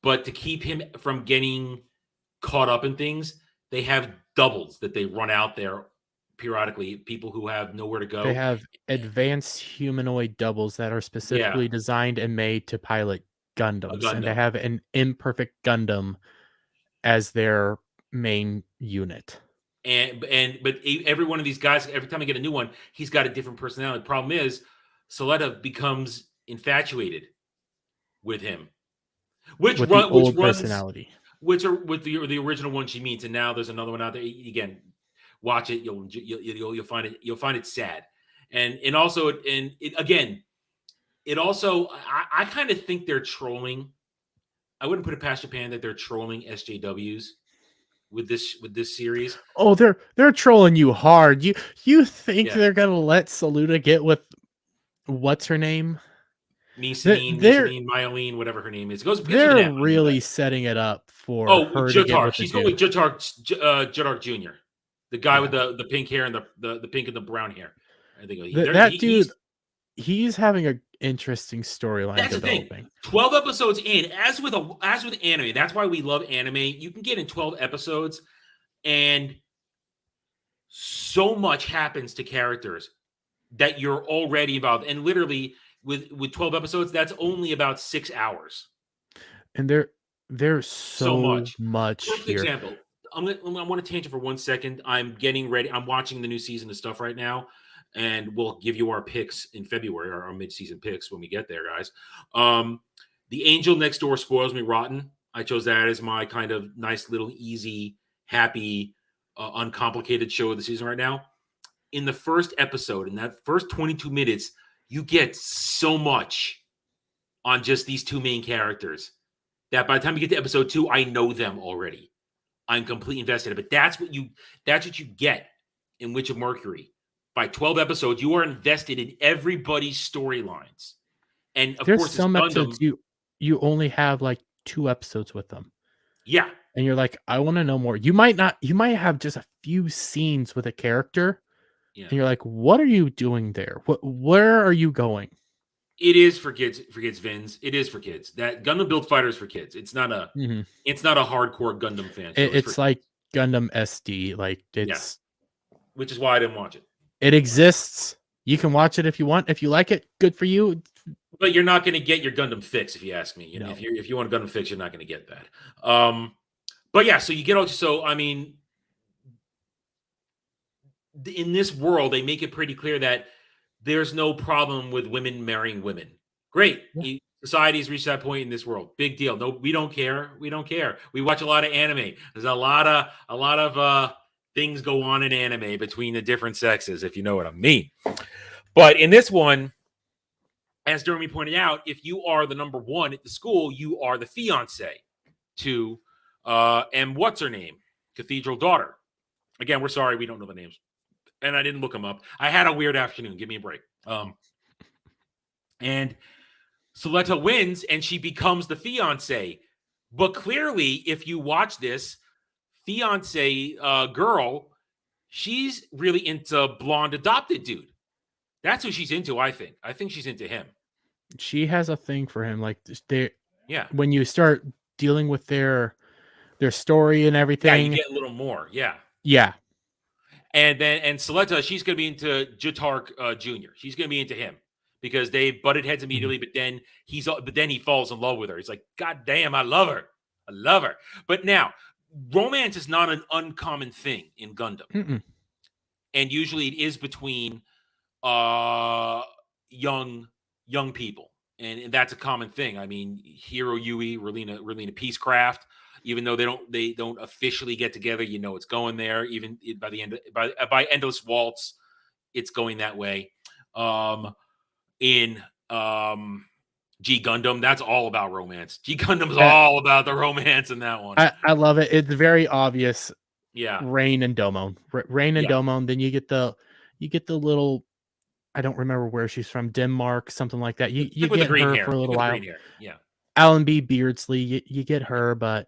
but to keep him from getting caught up in things, they have doubles that they run out there periodically, people who have nowhere to They go. have advanced humanoid doubles that are Yeah, specifically designed and made to pilot a Gundams, and they Gundam. have an imperfect Gundam as their main unit. But every one of these guys, every time I get a new one, he's got a different personality. The problem is, Soletta becomes infatuated with him, which With the old runs, personality. which are with the original one she meets, and now there's another one out there. Again, watch it, you'll find it sad, and also it also I kind of think they're trolling. I wouldn't put it past Japan that they're trolling SJWs with this series. Oh, they're trolling you hard. You think Yeah. they're gonna let Saluda get with what's her name? Misaline, They're Mylene, whatever her name is. It goes they're with an M, really setting it up for oh, her to get Jutark. with the She's going with dude. Jutark Jr., the guy with Yeah. the pink hair and the pink and the brown hair. I think That dude, he's having an interesting storyline that's the thing. developing. 12 episodes in, as with anime, that's why we love anime. You can get in 12 episodes, and so much happens to characters that you're already involved. And literally, with 12 episodes, that's only about 6 hours. And there's so much Perfect here. example. I want to tangent for 1 second. I'm getting ready. I'm watching the new season of stuff right now, and we'll give you our picks in February, our mid-season picks when we get there, guys. The Angel Next Door Spoils Me Rotten. I chose that as my kind of nice little easy, happy, uncomplicated show of the season right now. In the first episode, in that first 22 minutes, you get so much on just these two main characters that by the time you get to episode 2, I know them already. I'm completely invested. But that's what you get in Witch of Mercury. By 12 episodes, you are invested in everybody's storylines. And of There's course, some Gundam, episodes you only have like 2 episodes with them. Yeah. And you're like, I want to know more. You might have just a few scenes with a character. Yeah. And you're like, what are you doing there? Where are you going? It is for kids, Vince. It is for kids. That Gundam Build Fighter is for kids. It's not a hardcore Gundam fan show. It's like Gundam SD. Like it's which is why I didn't watch it. It exists. You can watch it if you want. If you like it, good for you. But you're not going to get your Gundam fix, if you ask me. No. If you want a Gundam fix, you're not going to get that. But yeah, so you get so I mean, in this world, they make it pretty clear that there's no problem with women marrying women. Great. Yeah. Society's reached that point in this world. Big deal. No, we don't care. We don't care. We watch a lot of anime. There's a lot of things go on in anime between the different sexes, if you know what I mean. But in this one, as Jeremy pointed out, if you are the number one at the school, you are the fiance to and what's her name? Cathedral daughter. Again, we're sorry, we don't know the names. And I didn't look them up. I had a weird afternoon. Give me a break. And Soletta wins, and she becomes the fiance. But clearly, if you watch this, fiance girl, she's really into blonde adopted dude. That's who she's into, I think. I think she's into him. She has a thing for him. Like yeah. When you start dealing with their story and everything. Yeah, you get a little more. Yeah. Yeah. And Soletta, she's going to be into Jutark Jr. She's going to be into him because they butted heads immediately. Mm-hmm. But then he falls in love with her. He's like, God damn, I love her. I love her. But now, romance is not an uncommon thing in Gundam. Mm-mm. And usually it is between young people. And that's a common thing. I mean, Hiro Yui, Relina Peacecraft. even though they don't officially get together. You know, it's going there. Even by the end by Endless Waltz, it's going that way. In G Gundam, that's all about romance. G Gundam's all about the romance in that one. I love it. It's very obvious. Yeah, Rain and Domon. Rain and Domon. Then you get the little. I don't remember where she's from. Denmark, something like that. You with get the green her hair. for a little while. Green hair. Yeah. Alan B. Beardsley. You get her, but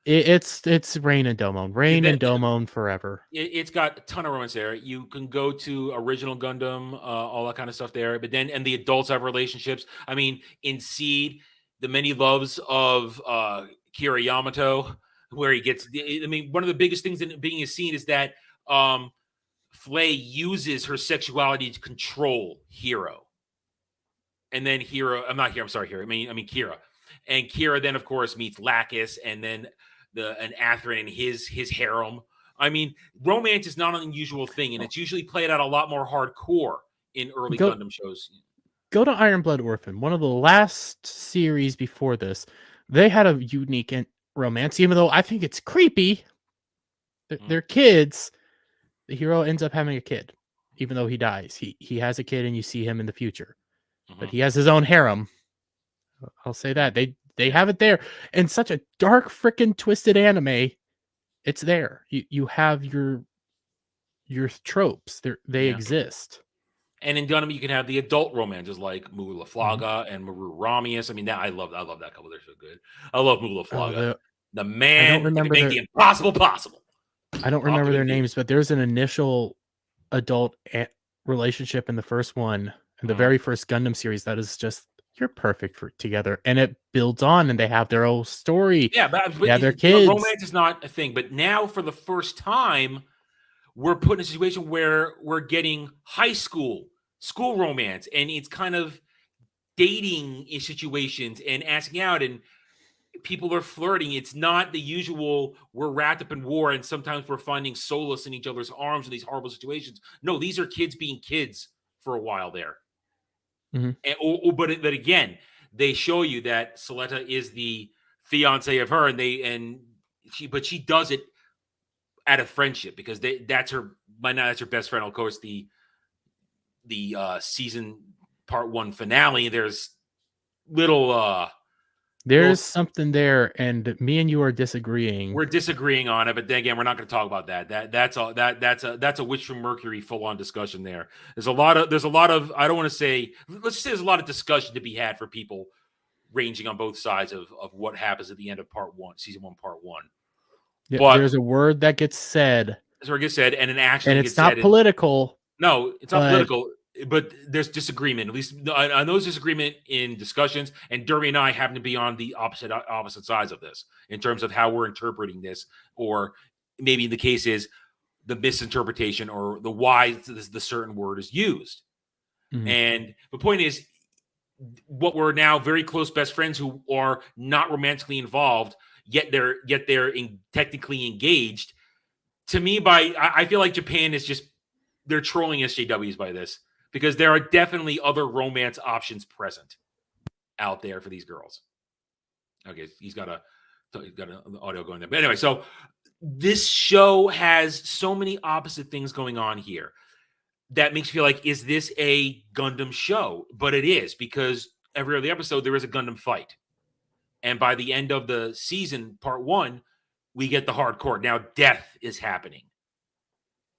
it's Rain and Domon. Rain and Domon forever. It's got a ton of romance there. You can go to original Gundam, all that kind of stuff there. But then, and the adults have relationships. I mean, in Seed, the many loves of Kira Yamato, where he gets. I mean, one of the biggest things in being a scene is that Flay uses her sexuality to control Hero, and then Hero. I'm not here. I'm sorry, Hero. I mean Kira, and Kira then of course meets Lacus, and then an Atherin and his harem. I mean, romance is not an unusual thing, and it's usually played out a lot more hardcore in early Gundam shows. Go to Iron Blood Orphan, one of the last series before this. They had a unique romance, even though I think it's creepy. They're kids. The hero ends up having a kid, even though he dies. He has a kid, and you see him in the future. But he has his own harem. I'll say that. They have it there. In such a dark, freaking twisted anime, it's there. You have your tropes. They exist. And in Gundam, you can have the adult romances like Mu Laflaga and Maru Ramius. I mean, I love that couple. They're so good. I love Mu Laflaga. The man who can make the impossible possible. I don't remember their names, but there's an initial adult relationship in the first one, in the very first Gundam series, that is just, you're perfect for together, and it builds on, and they have their own story. Yeah, but their kids. Romance is not a thing, but now for the first time, we're put in a situation where we're getting school romance, and it's kind of dating situations and asking out, and people are flirting. It's not the usual, we're wrapped up in war, and sometimes we're finding solace in each other's arms in these horrible situations. No, these are kids being kids for a while there. But again, they show you that Soletta is the fiance of her, and she does it out of friendship, because that's her best friend. Of course, the season part 1 finale, there's something there, and me and you are disagreeing. We're disagreeing on it, but then again, we're not going to talk about that. That's a Witch from Mercury full-on discussion there. There's a lot of I don't want to say, let's just say there's a lot of discussion to be had for people ranging on both sides of what happens at the end of season 1, part 1. Yeah, but there's a word that gets said. There's a word gets said, and an action and gets it's not said. Political. No, it's not political. But there's disagreement. At least I know there's disagreement in discussions, and Derby and I happen to be on the opposite sides of this in terms of how we're interpreting this, or maybe the case is the misinterpretation or the why the certain word is used. And the point is, what we're now very close best friends who are not romantically involved, yet they're technically engaged. To me, I feel like Japan is just, they're trolling SJWs by this, because there are definitely other romance options present out there for these girls. Okay, he's got an audio going there. But anyway, so this show has so many opposite things going on here that makes you feel like, is this a Gundam show? But it is, because every other episode there is a Gundam fight. And by the end of the season, part 1, we get the hardcore. Now death is happening.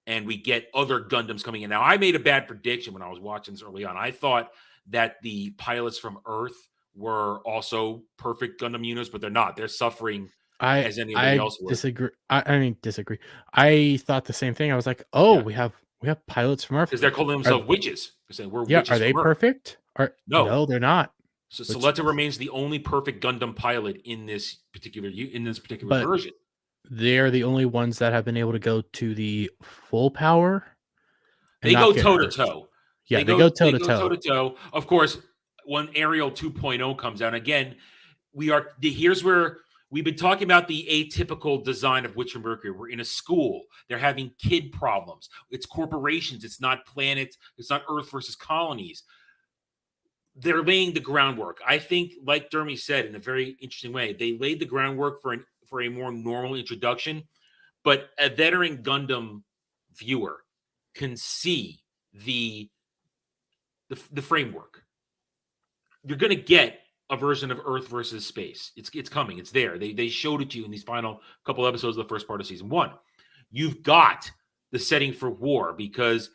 And we get other Gundams coming in. Now, I made a bad prediction when I was watching this early on. I thought that the pilots from Earth were also perfect Gundam units, but they're not. They're suffering as anybody else would. Disagree. Disagree. I thought the same thing. I was like, we have pilots from Earth. Because they're calling themselves witches. They're saying we're witches. Are they perfect? No, they're not. So Soletta remains the only perfect Gundam pilot in this particular version. They're the only ones that have been able to go to the full power. They go toe to toe. Yeah, they go toe to toe. Of course, when Ariel 2.0 comes out, again, here's where we've been talking about the atypical design of Witch from Mercury. We're in a school. They're having kid problems. It's corporations. It's not planets. It's not Earth versus colonies. They're laying the groundwork. I think, like Dermy said, in a very interesting way, they laid the groundwork for a more normal introduction, but a veteran Gundam viewer can see the framework. You're going to get a version of Earth versus space. It's coming. It's there. They showed it to you in these final couple episodes of the first part of season 1. You've got the setting for war because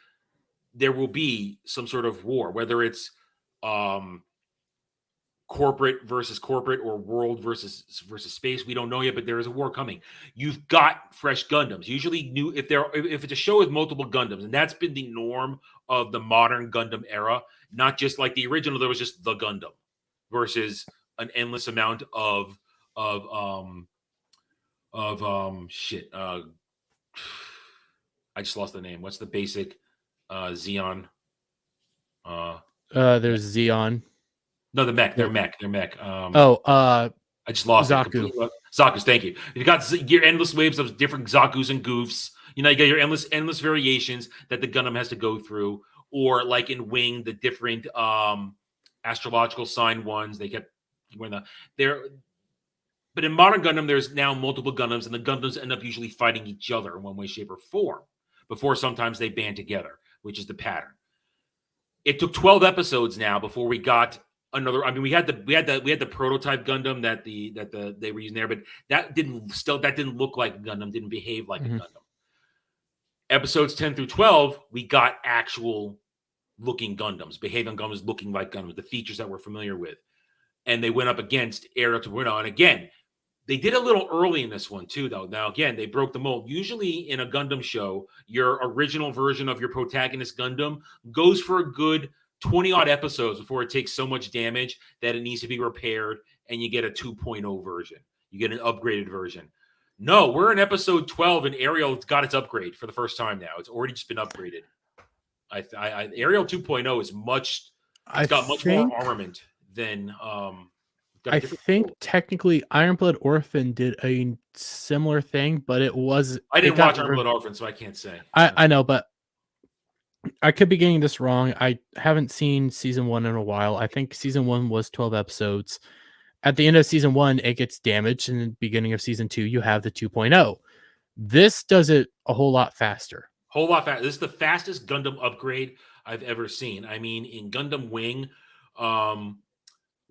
there will be some sort of war, whether it's corporate versus corporate or world versus space. We don't know yet, but there is a war coming. You've got fresh Gundams. Usually new if it's a show with multiple Gundams, and that's been the norm of the modern Gundam era, not just like the original, there was just the Gundam versus an endless amount of shit. I just lost the name. What's the basic Xeon? There's Xeon. No, the mech. They're mech. I just lost Zaku. it. Zaku's, thank you. You've got your endless waves of different Zakus and Goofs. You know, you get your endless variations that the Gundam has to go through. Or like in Wing, the different astrological sign ones. They kept but in modern Gundam, there's now multiple Gundams, and the Gundams end up usually fighting each other in one way, shape, or form. Before sometimes they band together, which is the pattern. It took 12 episodes now before we got another. I mean, we had the prototype Gundam that they were using there, but that didn't look like a Gundam, didn't behave like a Gundam. Episodes 10 through 12, we got actual looking Gundams, behaving Gundams, looking like Gundams, the features that we're familiar with. And they went up against Aerial to Winnow. And again, they did a little early in this one too, though. Now, again, they broke the mold. Usually in a Gundam show, your original version of your protagonist Gundam goes for a good 20-odd episodes before it takes so much damage that it needs to be repaired, and you get a 2.0 version. You get an upgraded version. No, we're in episode 12, and Aerial got its upgrade for the first time now. It's already just been upgraded. Aerial 2.0 is much. It's got much more armament than. I think technically Ironblood Orphan did a similar thing, but it was. I didn't watch Ironblood Orphan, so I can't say. I know, but I could be getting this wrong. I haven't seen season 1 in a while. I think season 1 was 12 episodes. At the end of season 1, it gets damaged. In the beginning of season 2, you have the 2.0. This does it a whole lot faster. This is the fastest Gundam upgrade I've ever seen. I mean, in Gundam Wing,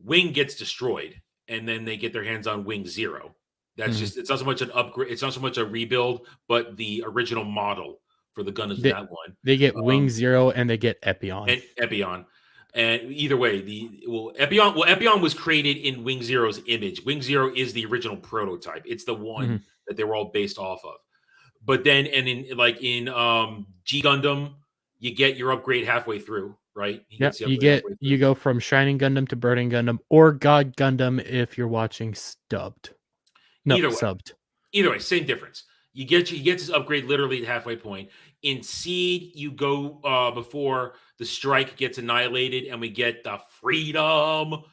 Wing gets destroyed, and then they get their hands on Wing 0. That's just, it's not so much an upgrade, it's not so much a rebuild, but the original model for the Gundams in that one. They get Wing 0 and they get Epion. And Epion. And either way, Epion was created in Wing 0's image. Wing 0 is the original prototype. It's the one that they were all based off of. But then, and in G Gundam, you get your upgrade halfway through, right? You go from Shining Gundam to Burning Gundam, or God Gundam if you're watching subbed. Either way, same difference. You get this upgrade literally at halfway point. In Seed, you go before the Strike gets annihilated, and we get the Freedom. And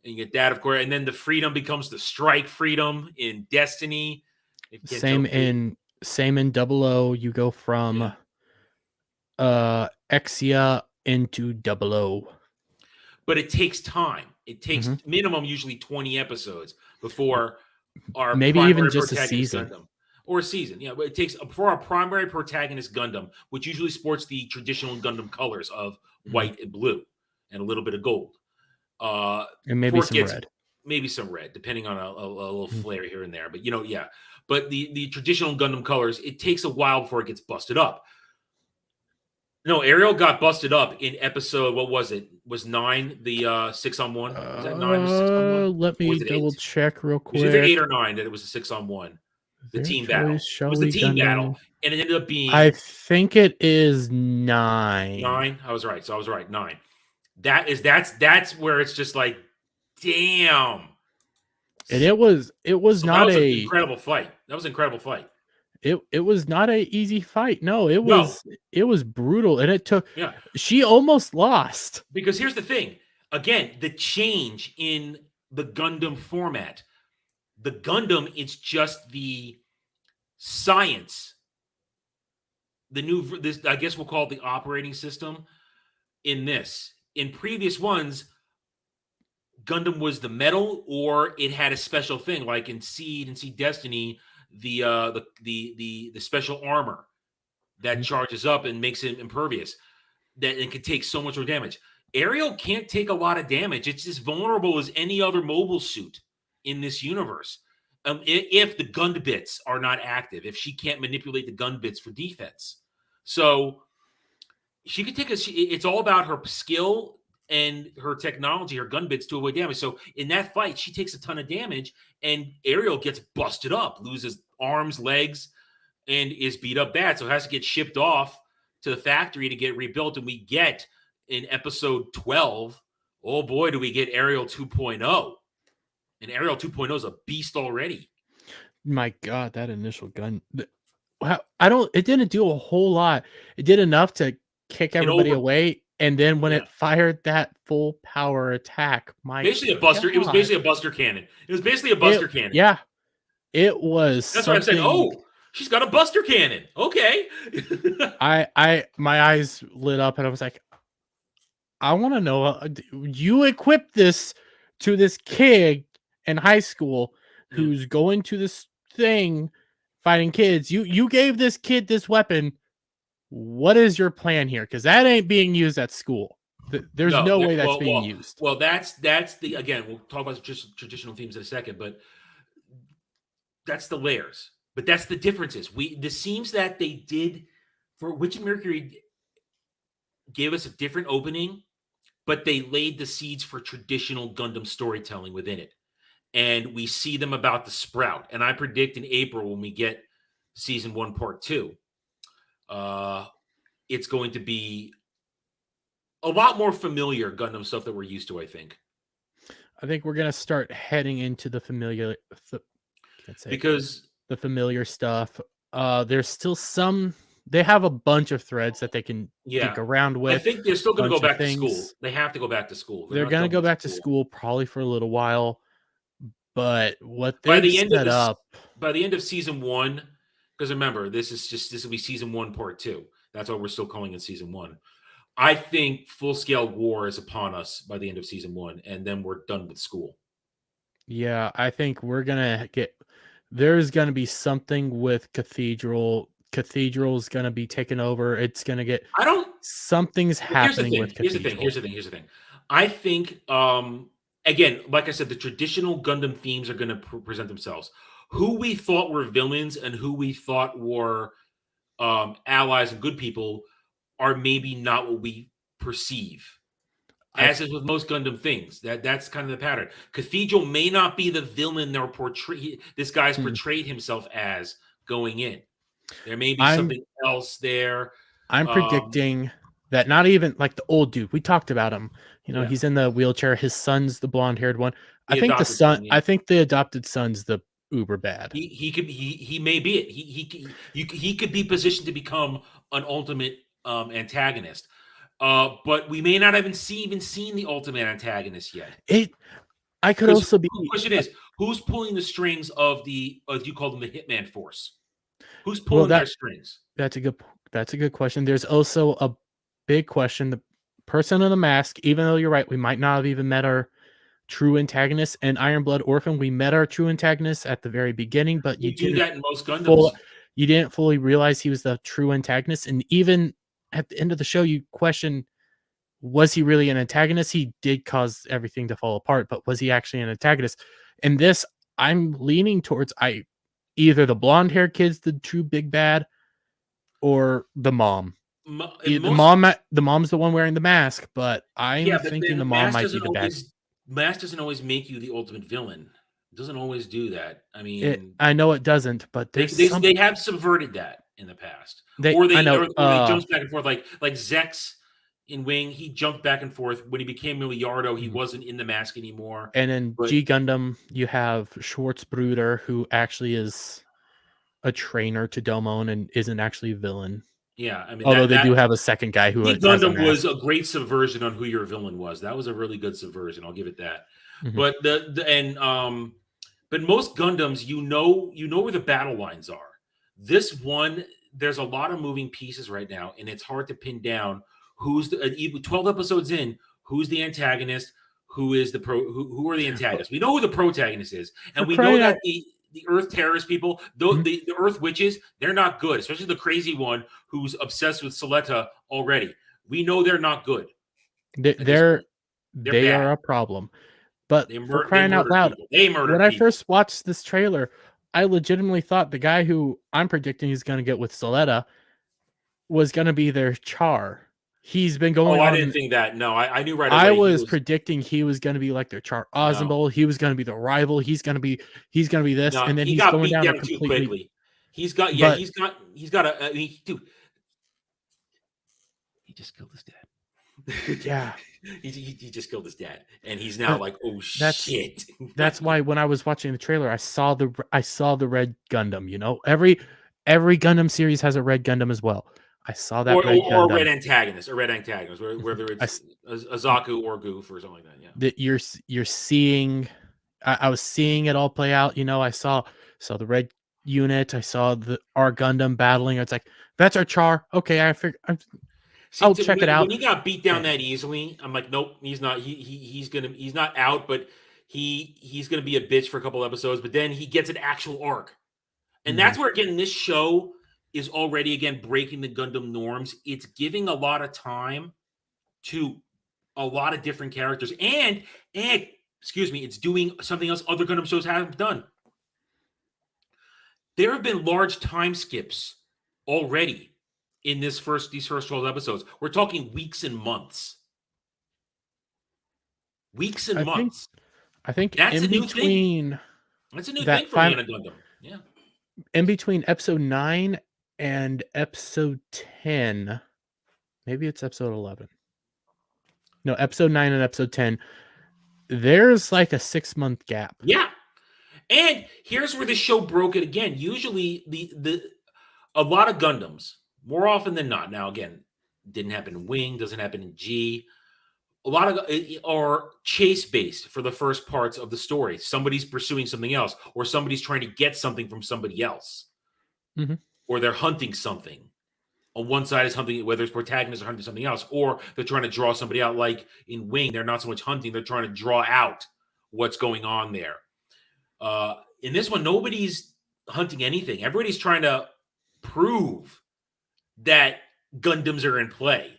you get that, of course, and then the Freedom becomes the Strike Freedom in Destiny. Same in 00. You go from Exia into 00. But it takes time. It takes minimum usually 20 episodes before our maybe even just a season. Gundam. Or a season, yeah. But it takes for our primary protagonist Gundam, which usually sports the traditional Gundam colors of white and blue and a little bit of gold. And maybe some red. Maybe some red, depending on a little flare here and there. But yeah. But the traditional Gundam colors, it takes a while before it gets busted up. No, Aerial got busted up in episode, what was it? Was 9 the 6-on-1? Was that 9 the 6-on-1? Let me double check real quick. Was it 8 or 9 that it was a 6-on-1? The team battle. It was the team battle. And it ended up being... I think it is 9. 9? I was right. So I was right. 9. That's where it's just like, damn. And it was not an incredible fight. That was an incredible fight. It was not an easy fight. No, it was brutal. And it took... Yeah. She almost lost. Because here's the thing. Again, the change in the Gundam format. The Gundam, it's just the science. This, I guess we'll call it the operating system in this. In previous ones, Gundam was the metal, or it had a special thing, like in Seed and Seed Destiny, the special armor that charges up and makes it impervious, that it can take so much more damage. Ariel can't take a lot of damage. It's as vulnerable as any other mobile suit in this universe. If the gun bits are not active, if she can't manipulate the gun bits for defense. So she could take it's all about her skill and her technology, her gun bits to avoid damage. So in that fight, she takes a ton of damage, and Ariel gets busted up, loses arms, legs, and is beat up bad. So it has to get shipped off to the factory to get rebuilt. And we get in episode 12, oh boy, do we get Ariel 2.0. And Ariel 2.0 is a beast already. My God, that initial gun. It didn't do a whole lot. It did enough to kick everybody away. And then when it fired that full power attack, basically a buster. God. It was basically a buster cannon. It was basically a buster cannon. Yeah. It was. That's what I said. Oh, she's got a buster cannon. Okay. My eyes lit up and I was like, I want to know, you equip this to this kid in high school who's going to this thing fighting kids. You gave this kid this weapon. What is your plan here? Because that ain't being used at school. There's no way that's being used. Well, that's the, again, we'll talk about just traditional themes in a second, but that's the layers. But that's the differences. The seems that they did for Witch and Mercury gave us a different opening, but they laid the seeds for traditional Gundam storytelling within it. And we see them about to sprout. And I predict in April, when we get season 1, part 2, it's going to be a lot more familiar Gundam stuff that we're used to, I think. I think we're going to start heading into the familiar, because the familiar stuff. There's still some, they have a bunch of threads that they can dig around with. I think they're still going to go back to school. They have to go back to school. They're going to go back to school probably for a little while. But what they set up by the end of season 1, because remember, this will be season 1, part 2. That's why we're still calling it season 1. I think full-scale war is upon us by the end of season 1, and then we're done with school. Yeah, I think we're gonna there's gonna be something with Cathedral. Cathedral's gonna be taken over. It's gonna get something's happening with Cathedral. Here's the thing. I think again, like I said, the traditional Gundam themes are going to present themselves. Who we thought were villains and who we thought were allies and good people are maybe not what we perceive. As is with most Gundam things, that's kind of the pattern. Cathedral may not be the villain this guy's portrayed himself as going in. There may be something else there. I'm predicting that not even like the old dude. We talked about him. He's in the wheelchair. His son's the blonde-haired one. I think the son. I think the adopted son's the uber bad. He may be it. He could be positioned to become an ultimate antagonist. But we may not even seen the ultimate antagonist yet. I could also be. The question is, who's pulling the strings of the? You call them the Hitman Force. Who's pulling their strings? That's a good question. There's also a big question. The person in the mask, even though you're right, we might not have even met our true antagonist. And Iron Blood Orphan, we met our true antagonist at the very beginning, but you do that in most Gundams. You didn't fully realize he was the true antagonist. And even at the end of the show, you question, was he really an antagonist? He did cause everything to fall apart, but was he actually an antagonist? And this, I'm leaning towards either the blonde-haired kid's the true big bad, or the mom. The mom's the one wearing the mask, but I'm thinking the mom might be the bad. Mask doesn't always make you the ultimate villain. It doesn't always do that. I mean, I know it doesn't, but they have subverted that in the past. Or they jump back and forth, like Zex in Wing. He jumped back and forth when he became Miliardo. He wasn't in the mask anymore. And in G Gundam, you have Schwarzbruder, who actually is a trainer to Domon and isn't actually a villain. Yeah, I mean, although they do have a second guy who Gundam was a great subversion on who your villain was. That was a really good subversion. I'll give it that. Mm-hmm. But but most Gundams, you know where the battle lines are. This one, there's a lot of moving pieces right now, and it's hard to pin down who's even 12 episodes in, who's the antagonist, who is the who are the antagonists. We know who the protagonist is, and we know crying that out- the Earth terrorist people, though Mhm. the Earth witches, they're not good. Especially the crazy one who's obsessed with Soletta already. We know they're not good. They, At this they're point. They're they bad. are a problem. But They for crying out murdered loud, people. They murdered when I people. first watched this trailer, I legitimately thought the guy who I'm predicting is going to get with Soletta was going to be their Char. He's been going Oh, I on. didn't think that. No, I knew right I away. was predicting he was going to be like their Char Aznable. He was going to be the rival. He's going to be this, No, and then he he's got going beat down a down too completely. quickly. He's got But- he's got a. I mean, dude, he just killed his dad. Yeah, he just killed his dad, and he's now like, oh that's- shit. that's why when I was watching the trailer, I saw the red Gundam. You know, every Gundam series has a red Gundam as well. I saw that or red a Gundam. red antagonist, whether it's Azaku or Goof or something like that. Yeah, That you're seeing. I was seeing it all play out. You know, I saw the red unit. I saw our Gundam battling. It's like that's our Char. Okay, I figured. I'll check it out. When he got beat down that easily, I'm like, nope, he's not. He's not out, but he's gonna be a bitch for a couple episodes. But then he gets an actual arc, and that's where again this show is already again breaking the Gundam norms. It's giving a lot of time to a lot of different characters, and excuse me, it's doing something else other Gundam shows haven't done. There have been large time skips already in these first 12 episodes. We're talking weeks and months. I think That's in a new between thing. That's a new that thing for final- me in a Gundam. Yeah. in between episode 9 and episode 10, maybe it's episode 11. No, episode 9 and episode 10. There's like a 6-month gap. Yeah. And here's where the show broke it again. Usually a lot of Gundams, more often than not. Now again, didn't happen in Wing, doesn't happen in G. A lot of are chase based for the first parts of the story. Somebody's pursuing something else, or somebody's trying to get something from somebody else, or they're hunting something. On one side is hunting, whether it's protagonists or hunting something else, or they're trying to draw somebody out. Like in Wing, they're not so much hunting; they're trying to draw out what's going on there. In this one, nobody's hunting anything. Everybody's trying to prove that Gundams are in play.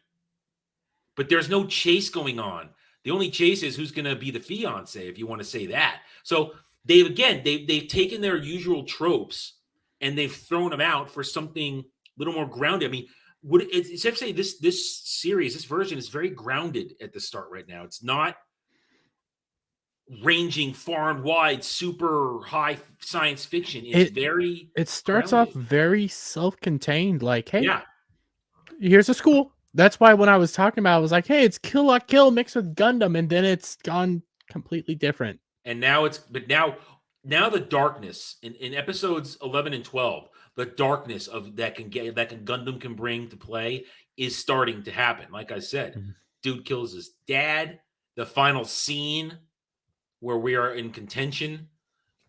But there's no chase going on. The only chase is who's going to be the fiance, if you want to say that. So they've taken their usual tropes and they've thrown them out for something a little more grounded. I mean, it's safe to say this series, this version is very grounded at the start right now. It's not ranging far and wide, super high science fiction. It starts off very self-contained. Like, hey, yeah, here's a school. That's why when I was talking about it, I was like, hey, it's Kill La Kill mixed with Gundam, and then it's gone completely different. And now now the darkness in episodes 11 and 12, the darkness of that Gundam can bring to play is starting to happen. Like I said, dude kills his dad. The final scene where we are in contention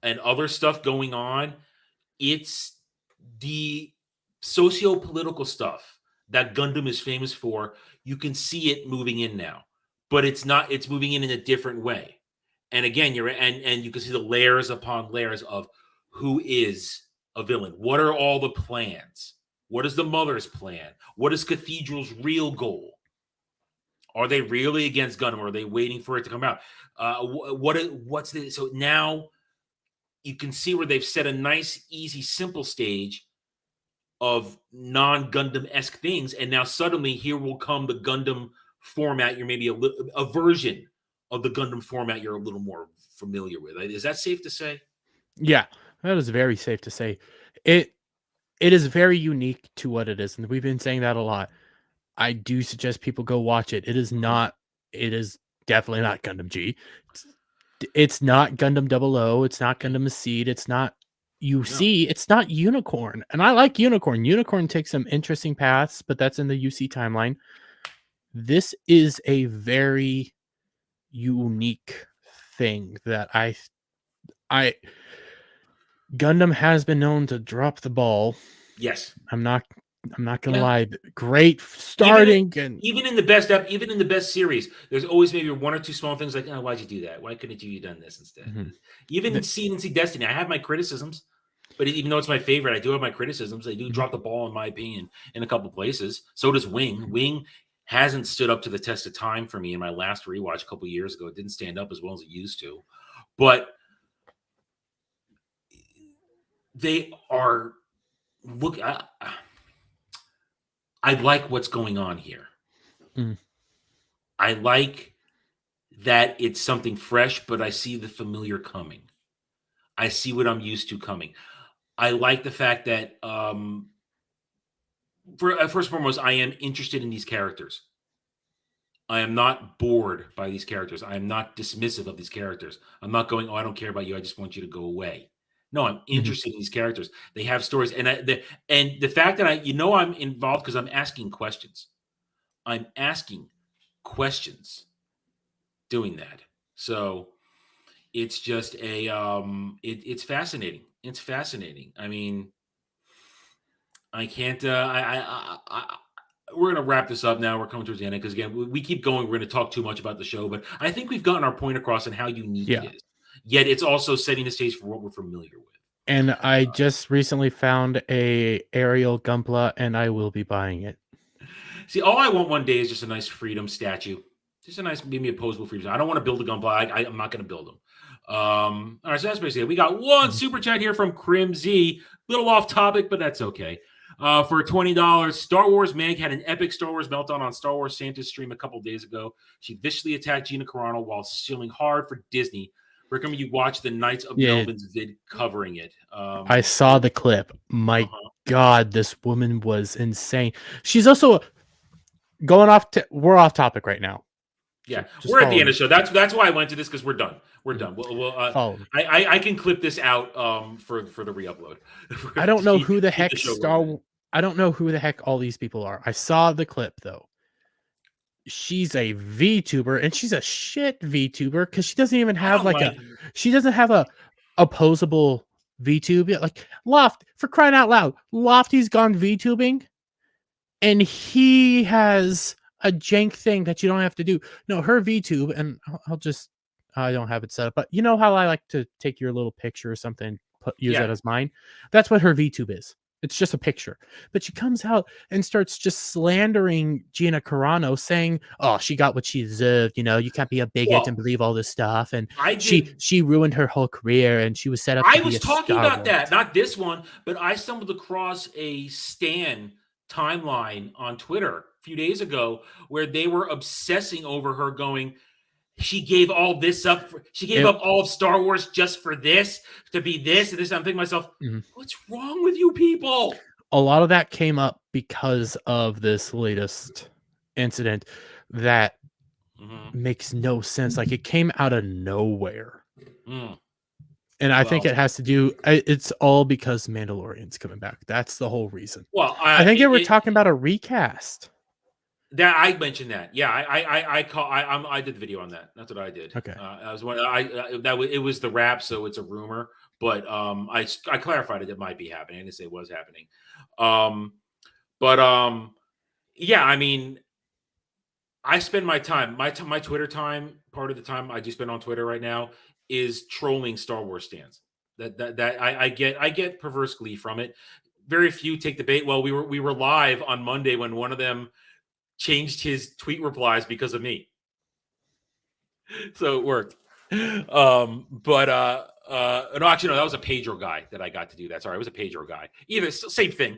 and other stuff going on. It's the socio-political stuff that Gundam is famous for. You can see it moving in now, but it's moving in a different way. And again, and you can see the layers upon layers of who is a villain. What are all the plans? What is the mother's plan? What is Cathedral's real goal? Are they really against Gundam, or are they waiting for it to come out? So now you can see where they've set a nice, easy, simple stage of non-Gundam-esque things, and now suddenly here will come the Gundam format. You're maybe a version of the Gundam format you're a little more familiar with. Is that safe to say? Yeah, that is very safe to say. It is very unique to what it is, and we've been saying that a lot. I do suggest people go watch it. It is definitely not Gundam G. It's not Gundam 00. It's not Gundam Seed. It's not UC. It's not Unicorn. And I like Unicorn. Unicorn takes some interesting paths, but that's in the UC timeline. This is a very unique thing that Gundam has been known to drop the ball. Yes. I'm not I'm not gonna lie, great starting even in the best series, there's always maybe one or two small things like, oh, why'd you do that? Why couldn't you have done this instead? Mm-hmm. Even in CNC Destiny, I have my criticisms, but even though it's my favorite, I do have my criticisms. I do drop the ball, in my opinion, in a couple places. So does Wing. Wing hasn't stood up to the test of time for me in my last rewatch a couple years ago. It didn't stand up as well as it used to, but they are look. I like what's going on here. I like that it's something fresh, but I see the familiar coming. I see what I'm used to coming. I like the fact that, first and foremost, I am interested in these characters. I am not bored by these characters. I am not dismissive of these characters. I'm not going, oh, I don't care about you. I just want you to go away. No, I'm interested in these characters. They have stories, and the fact that I'm involved because I'm asking questions. I'm asking questions doing that. So it's just it's fascinating. It's fascinating. I mean, I can't. We're going to wrap this up now. We're coming towards the end because, again, we keep going. We're going to talk too much about the show, but I think we've gotten our point across on how unique it is. Yet it's also setting the stage for what we're familiar with. And I just recently found a aerial Gunpla, and I will be buying it. See, all I want one day is just a nice freedom statue. Just a nice, maybe opposable freedom. I don't want to build a Gunpla. I'm not going to build them. All right, so that's basically it. We got one super chat here from Crim Z. Little off topic, but that's okay. For $20, Star Wars Meg had an epic Star Wars meltdown on Star Wars Santa's stream a couple days ago. She viciously attacked Gina Carano while shilling hard for Disney. Recommend you watch the Knights of Melvin's vid covering it. I saw the clip. My God, this woman was insane. She's also going off. We're off topic right now. Yeah, so we're at the end of the show. That's why I went to this because we're done. We're done. I can clip this out for the re-upload. I don't know who the heck I don't know who the heck all these people are. I saw the clip though. She's a VTuber and she's a shit VTuber because she doesn't even have she doesn't have a opposable VTube. Like Loft, for crying out loud, Lofty's gone VTubing and he has a jank thing that you don't have to do. No, her VTube, and I don't have it set up, but you know how I like to take your little picture or something, use that as mine? That's what her VTube is. It's just a picture. But she comes out and starts just slandering Gina Carano, saying, oh, she got what she deserved. You know, you can't be a bigot and believe all this stuff. And she ruined her whole career and she was set up to be a I was talking about that, not this one, but I stumbled across a Stan timeline on Twitter a few days ago where they were obsessing over her going, she gave all this up. She gave up all of Star Wars just for this, to be this and this. I'm thinking to myself, what's wrong with you people? A lot of that came up because of this latest incident that makes no sense. Like it came out of nowhere. And I think it has to do, it's all because Mandalorian's coming back. That's the whole reason. Well, I think they were talking about a recast. That I mentioned that. Yeah, I did the video on that. That's what I did. Okay. It was the rap, so it's a rumor, but I clarified it might be happening. I didn't say it was happening. Yeah, I mean, I spend my time, my Twitter time, part of the time I do spend on Twitter right now is trolling Star Wars stands. I get perverse glee from it. Very few take the bait. Well, we were live on Monday when one of them changed his tweet replies because of me. So it worked. No, actually, no, that was a Pedro guy that I got to do that. Sorry, it was a Pedro guy. Either same thing.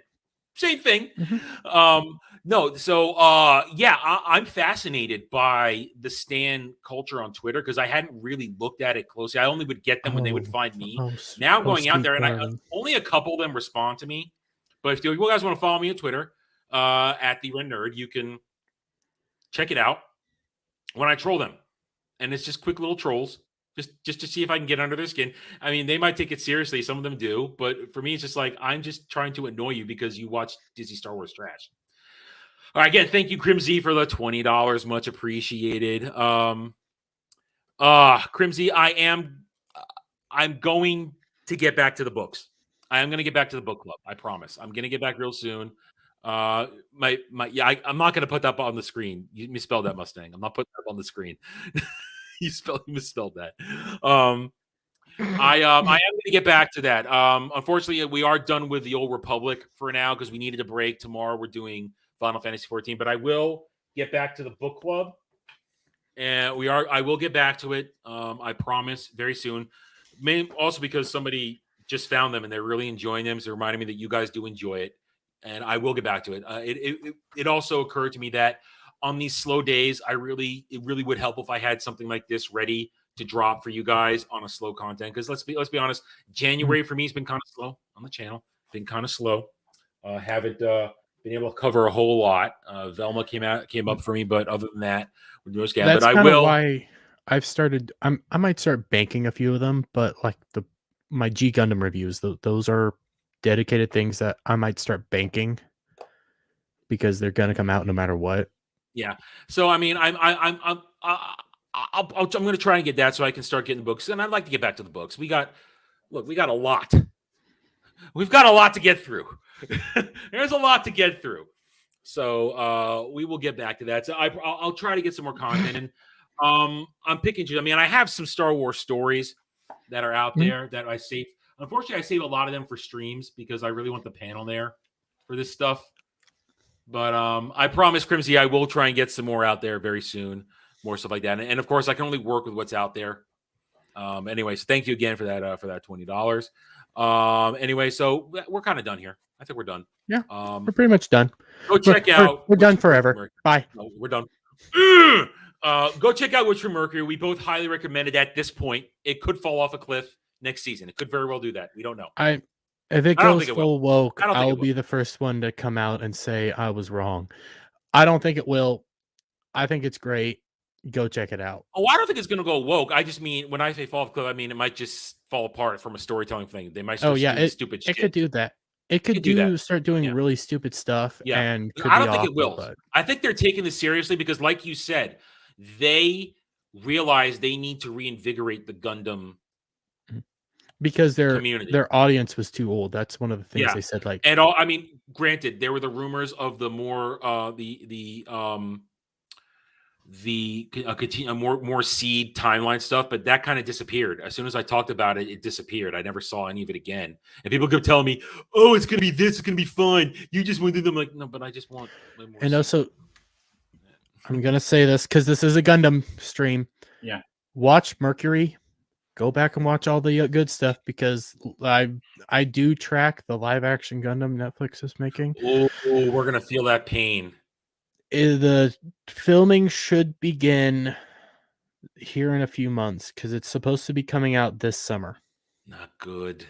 No, so I'm fascinated by the stan culture on Twitter because I hadn't really looked at it closely. I only would get them when they would find me. Now I'm going out there and only a couple of them respond to me. But if you guys want to follow me on Twitter, at the Red Nerd, you can check it out when I troll them. And it's just quick little trolls, just to see if I can get under their skin. I mean, they might take it seriously. Some of them do. But for me, it's just like, I'm just trying to annoy you because you watch Disney Star Wars trash. All right, again, thank you, Crim Z, for the $20. Much appreciated. Crim Z, I'm going to get back to the books. I am going to get back to the book club. I promise. I'm going to get back real soon. I'm not going to put that on the screen. You misspelled that Mustang. I'm not putting that on the screen. You misspelled that. I am going to get back to that. Unfortunately, we are done with the Old Republic for now because we needed a break. Tomorrow we're doing Final Fantasy 14, but I will get back to the book club, and I will get back to it. I promise very soon. Also because somebody just found them and they're really enjoying them, so reminding me that you guys do enjoy it, and I will get back to it. It also occurred to me that on these slow days, it really would help if I had something like this ready to drop for you guys on a slow content. Because let's be honest, January for me has been kind of slow on the channel. Been kind of slow. Haven't been able to cover a whole lot. Velma came up for me, but other than that, we're doing scam. That's but I kind of will. why I've started. I might start banking a few of them, but like my G Gundam reviews, those are dedicated things that I might start banking because they're gonna come out no matter what. Yeah. So I mean, I'm going to try and get that so I can start getting the books, and I'd like to get back to the books. We got a lot. We've got a lot to get through. There's a lot to get through. So we will get back to that. So I'll try to get some more content, and I'm picking. I mean, I have some Star Wars stories that are out there that I save. Unfortunately, I save a lot of them for streams because I really want the panel there for this stuff. But I promise, Crimsy, I will try and get some more out there very soon. More stuff like that. And of course, I can only work with what's out there. Anyway, so thank you again for that $20. Anyway, so we're kind of done here. I think we're done. Yeah, we're pretty much done. Go check out. We're done forever. Bye. No, we're done. Go check out Witch from Mercury. We both highly recommend it at this point. It could fall off a cliff next season. It could very well do that. We don't know. If it goes full woke, I'll be the first one to come out and say I was wrong. I don't think it will. I think it's great. Go check it out. Oh, I don't think it's going to go woke. I just mean when I say fall off cliff, I mean it might just fall apart from a storytelling thing. They might start doing stupid shit. It could do that. It could start doing really stupid stuff. Yeah. And I don't think it will. But I think they're taking this seriously because, like you said, they realize they need to reinvigorate the Gundam because community. Their audience was too old. That's one of the things they said. Like, and I mean, granted, there were the rumors of the more more seed timeline stuff, but that kind of disappeared as soon as I talked about it. It disappeared. I never saw any of it again. And people kept telling me, "Oh, it's gonna be this. It's gonna be fine. You just went through them." Like, no, but I just want. More and seed. Also, I'm gonna say this because this is a Gundam stream. Yeah. Watch Mercury. Go back and watch all the good stuff because I do track the live action Gundam Netflix is making. Oh, we're gonna feel that pain. The filming should begin here in a few months because it's supposed to be coming out this summer. Not good.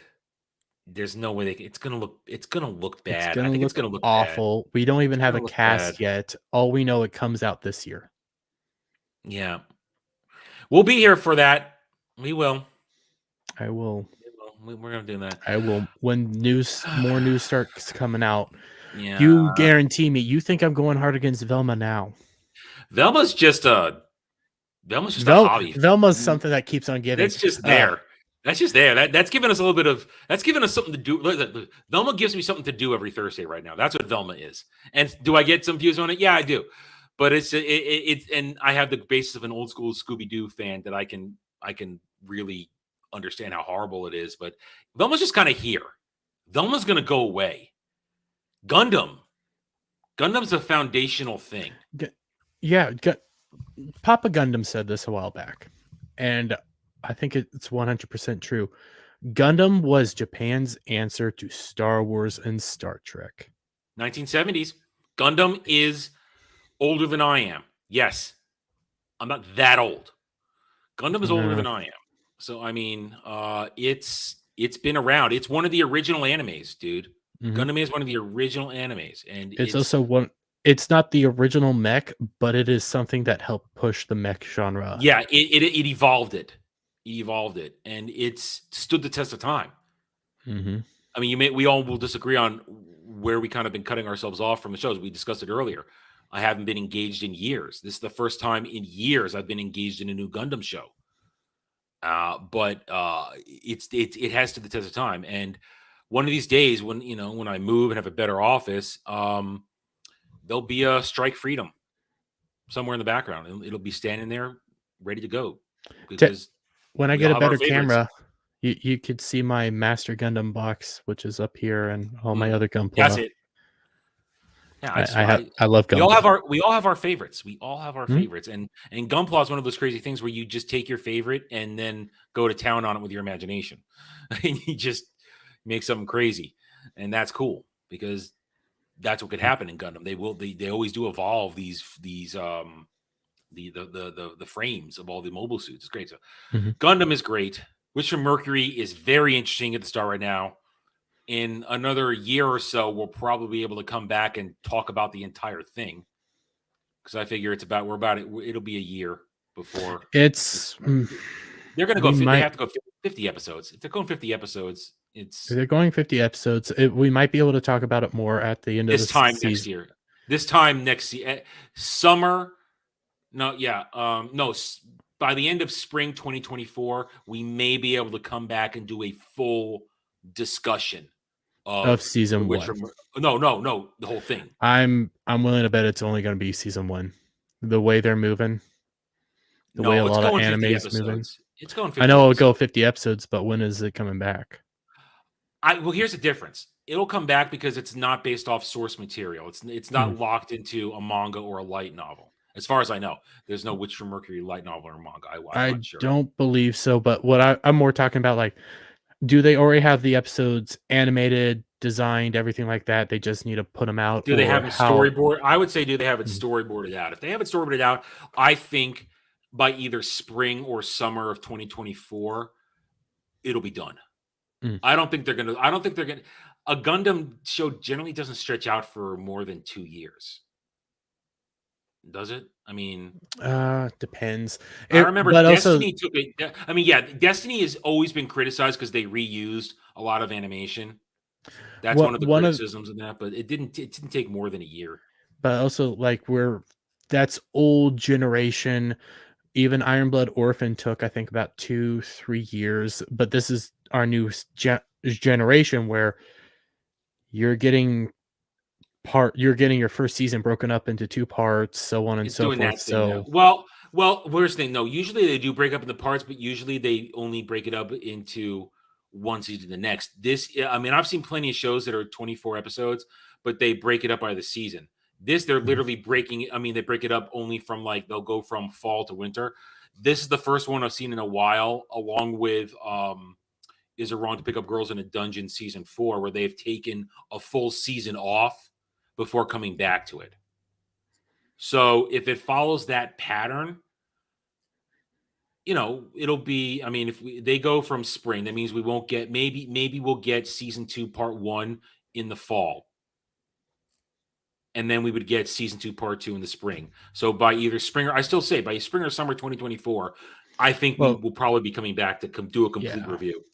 There's no way it's gonna look bad. It's gonna look awful. We don't even have a cast yet. All we know, it comes out this year. Yeah, we'll be here for that. We will. I will. We're gonna do that. I will. When more news starts coming out. Yeah. You guarantee me. You think I'm going hard against Velma now? Velma's just a hobby. Velma's something that keeps on giving. It's just there. That's just there. That's giving us a little bit of. That's giving us something to do. Velma gives me something to do every Thursday right now. That's what Velma is. And do I get some views on it? Yeah, I do. But it's and I have the basis of an old school Scooby-Doo fan that I can really understand how horrible it is. But Velma's just kind of here. Velma's gonna go away. Gundam's a foundational thing. Yeah, Papa Gundam said this a while back, and I think it's 100% true. Gundam was Japan's answer to Star Wars and Star Trek. 1970s. Gundam is older than I am. Yes, I'm not that old. Gundam is older than I am. So I mean, it's been around. It's one of the original animes, dude. Mm-hmm. Gundam is one of the original animes, and it's also one. It's not the original mech, but it is something that helped push the mech genre. Yeah, it evolved it. It evolved it, and it's stood the test of time. Mm-hmm. I mean, we all will disagree on where we kind of been cutting ourselves off from the shows. We discussed it earlier. I haven't been engaged in years. This is the first time in years I've been engaged in a new Gundam show. But it has stood the test of time, and one of these days when I move and have a better office, there'll be a Strike Freedom somewhere in the background. It'll be standing there ready to go because when I we get all a have our better favorites. camera, you could see my Master Gundam box, which is up here, and all my other That's Gunpla. it. Yeah, I love we all have Gunpla. our favorites. We all have our favorites, and Gunpla is one of those crazy things where you just take your favorite and then go to town on it with your imagination, and you just make something crazy, and that's cool because that's what could happen in Gundam. They always do evolve these the frames of all the mobile suits. It's great. So Gundam is great. Witch from Mercury is very interesting at the start right now. In another year or so, we'll probably be able to come back and talk about the entire thing because I figure it'll be a year before they're going to go. They have to go 50 episodes. If they're going 50 episodes, if they're going 50 episodes. We might be able to talk about it more at the end of this time season. next year. This time next year, summer. No, yeah, no. By the end of spring 2024, we may be able to come back and do a full discussion of season 1. No, the whole thing. I'm willing to bet it's only going to be season 1. The way they're moving, way a lot of anime is moving. It's going 50 I know episodes. it'll go 50 episodes, but when is it coming back? Well, here's the difference. It'll come back because it's not based off source material. It's not locked into a manga or a light novel. As far as I know, there's no Witch from Mercury light novel or manga. I'm not sure. Don't believe so, but what I'm more talking about, like, do they already have the episodes animated, designed, everything like that? They just need to put them out. Do they have a storyboard? I would say, do they have it storyboarded out? If they have it storyboarded out, I think by either spring or summer of 2024, it'll be done. I don't think they're gonna. A Gundam show generally doesn't stretch out for more than 2 years. Does it? I mean, depends. I remember Destiny took it. I mean, yeah, Destiny has always been criticized because they reused a lot of animation. That's one of the criticisms of that, but it didn't take more than a year. But also, like, that's old generation. Even Iron Blood Orphan took, I think, about 2-3 years. But this is our new generation where you're getting your first season broken up into 2 parts, so on and so forth. So well, here's the thing. No, usually they do break up into parts, but usually they only break it up into one season to the next. I mean, I've seen plenty of shows that are 24 episodes, but they break it up by the season. They're literally breaking. I mean, they break it up only from, like, they'll go from fall to winter. This is the first one I've seen in a while, along with Is It Wrong to Pick Up Girls in a Dungeon season 4, where they've taken a full season off before coming back to it. So if it follows that pattern, it'll be. I mean, if they go from spring, that means we won't get. Maybe we'll get season 2, part 1 in the fall. And then we would get season 2, part 2 in the spring. So by either spring, or I still say by spring or summer 2024, I think we will probably be coming back to do a complete review.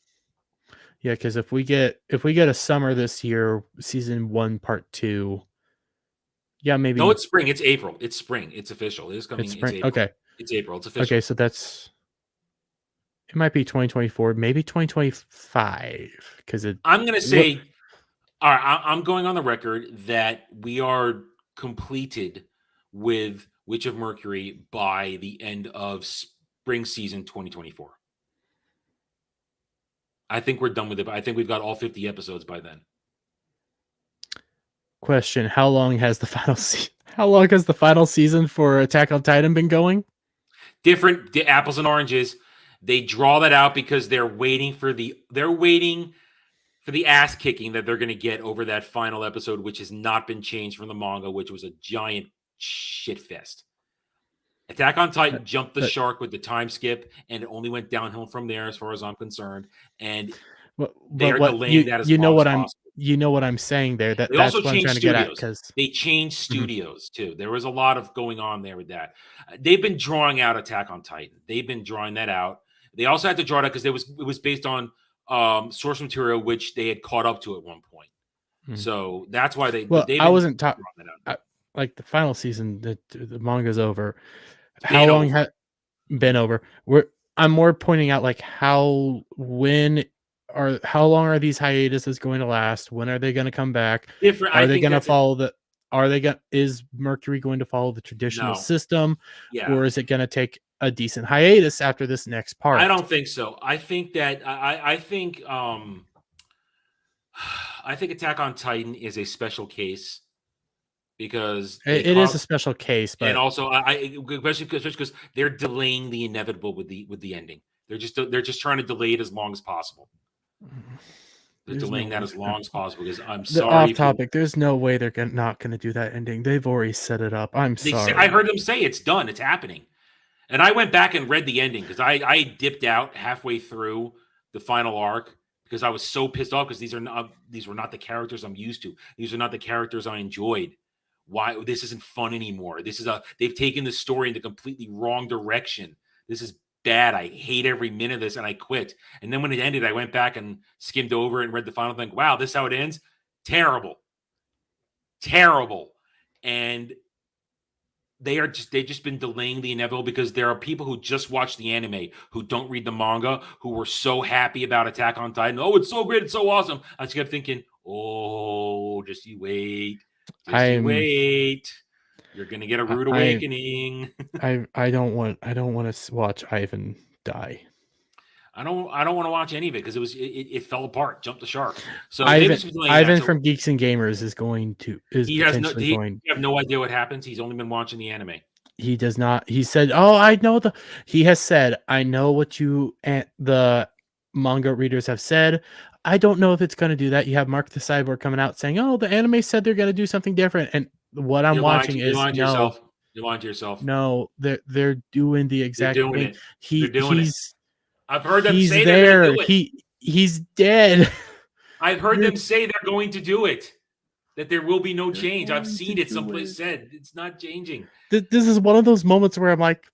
Yeah, because if we get a summer this year, season 1, part 2. Yeah, maybe. No, it's spring. It's April. It's spring. It's official. It is coming. It's spring. It's April. Okay. It's April. It's official. Okay, so it might be 2024, maybe 2025. Because I'm going to say, all right, I'm going on the record that we are completed with Witch of Mercury by the end of spring season 2024. I think we're done with it. I think we've got all 50 episodes by then. Question: How long has the final season for Attack on Titan been going? Different apples and oranges. They draw that out because they're waiting for the ass kicking that they're going to get over that final episode, which has not been changed from the manga, which was a giant shit fest. Attack on Titan jumped the shark with the time skip, and it only went downhill from there, as far as I'm concerned. And they're delaying that as long as possible. You know what I'm saying there. That's also what I'm trying to get at, because they changed studios too. There was a lot of going on there with that. They've been drawing out Attack on Titan. They've been drawing that out. They also had to draw it out because it was based on source material which they had caught up to at one point. So that's why they. Well, I wasn't talking like the final season. The manga's over. How long has been over? I'm more pointing out, like, when how long are these hiatuses going to last? When are they going to come back? Different. Are I they think going to that's follow the? Are they going? Is Mercury going to follow the traditional no. system, Yeah. or is it going to take a decent hiatus after this next part? I don't think so. I think that I think I think Attack on Titan is a special case because It is a special case, and but also especially because they're delaying the inevitable with the ending. They're just trying to delay it as long as possible. They're there's no delaying that way as long as possible because I'm the sorry. off topic. There's no way they're not going to do that ending. They've already set it up. I'm sorry. I heard them say it's done. It's happening. And I went back and read the ending because I dipped out halfway through the final arc because I was so pissed off because these were not the characters I'm used to. These are not the characters I enjoyed. Why this isn't fun anymore? They've taken the story in the completely wrong direction. This is bad. I hate every minute of this, and I quit. And then when it ended, I went back and skimmed over and read the final thing. Wow, this is how it ends? Terrible. Terrible. And they've just been delaying the inevitable because there are people who just watch the anime who don't read the manga who were so happy about Attack on Titan. Oh, it's so great, it's so awesome. I just kept thinking, oh, just you wait. You wait. You're gonna get a rude awakening. I don't want to watch Ivan die. I don't want to watch any of it because it fell apart, jumped the shark. So Ivan from Geeks and Gamers you have no idea what happens. He's only been watching the anime. He does not. He said, "Oh, I know He has said, "I know what you and the manga readers have said. I don't know if it's going to do that." You have Mark the Cyborg coming out saying, "Oh, the anime said they're going to do something different," and what I'm watching is no. You're lying to yourself. No, they're doing the exact thing. It. They're doing it. I've heard them say they're going to do it. He's dead. I've heard them say they're going to do it. That there will be no change. I've seen it someplace said it's not changing. This is one of those moments where I'm like,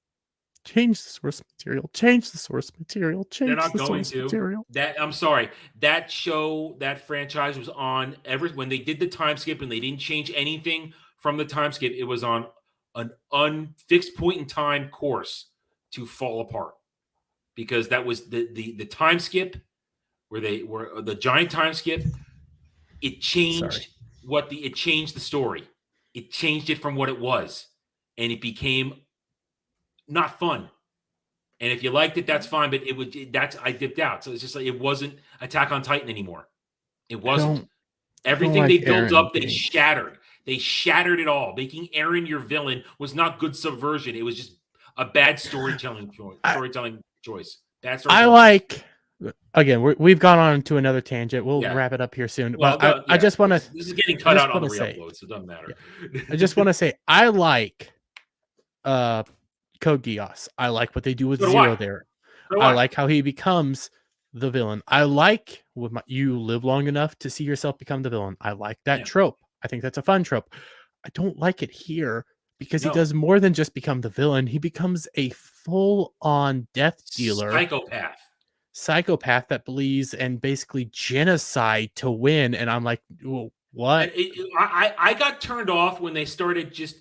change the source material, change the source material, change the source material. I'm sorry. That show, that franchise was on when they did the time skip and they didn't change anything from the time skip, it was on an unfixed point in time course to fall apart. Because that was the time skip where they were the giant time skip. It changed it changed the story. It changed it from what it was, and it became not fun. And if you liked it, that's fine. But I dipped out, so it's just like it wasn't Attack on Titan anymore. It wasn't. Everything they built up, they shattered. They shattered it all. Making Eren your villain was not good subversion. It was just a bad storytelling choice. I like. Again, we've gone on to another tangent. We'll wrap it up here soon. Well, but I just want to. This is getting cut out on the re-upload, so it doesn't matter. I just want to say I like Code Geass. I like what they do with Zero there. I like how he becomes the villain. I like you live long enough to see yourself become the villain. I like that trope. I think that's a fun trope. I don't like it here because he does more than just become the villain. He becomes a full-on death dealer. Psychopath that believes and basically genocide to win. And I'm like, well, what? I got turned off when they started just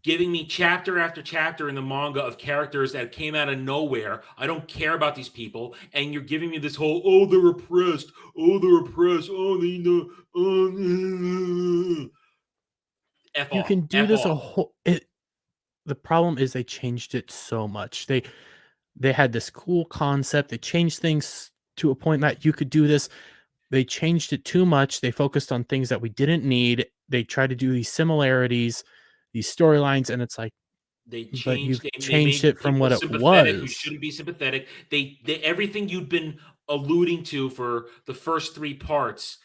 giving me chapter after chapter in the manga of characters that came out of nowhere. I don't care about these people. And you're giving me this whole, oh, they're oppressed. Oh, they know. You can do this a whole... The problem is they changed it so much. They had this cool concept. They changed things to a point that you could do this. They changed it too much. They focused on things that we didn't need. They tried to do these similarities, these storylines, and it's like they changed it from what it was. Who shouldn't be sympathetic. They everything you'd been alluding to for the first 3 parts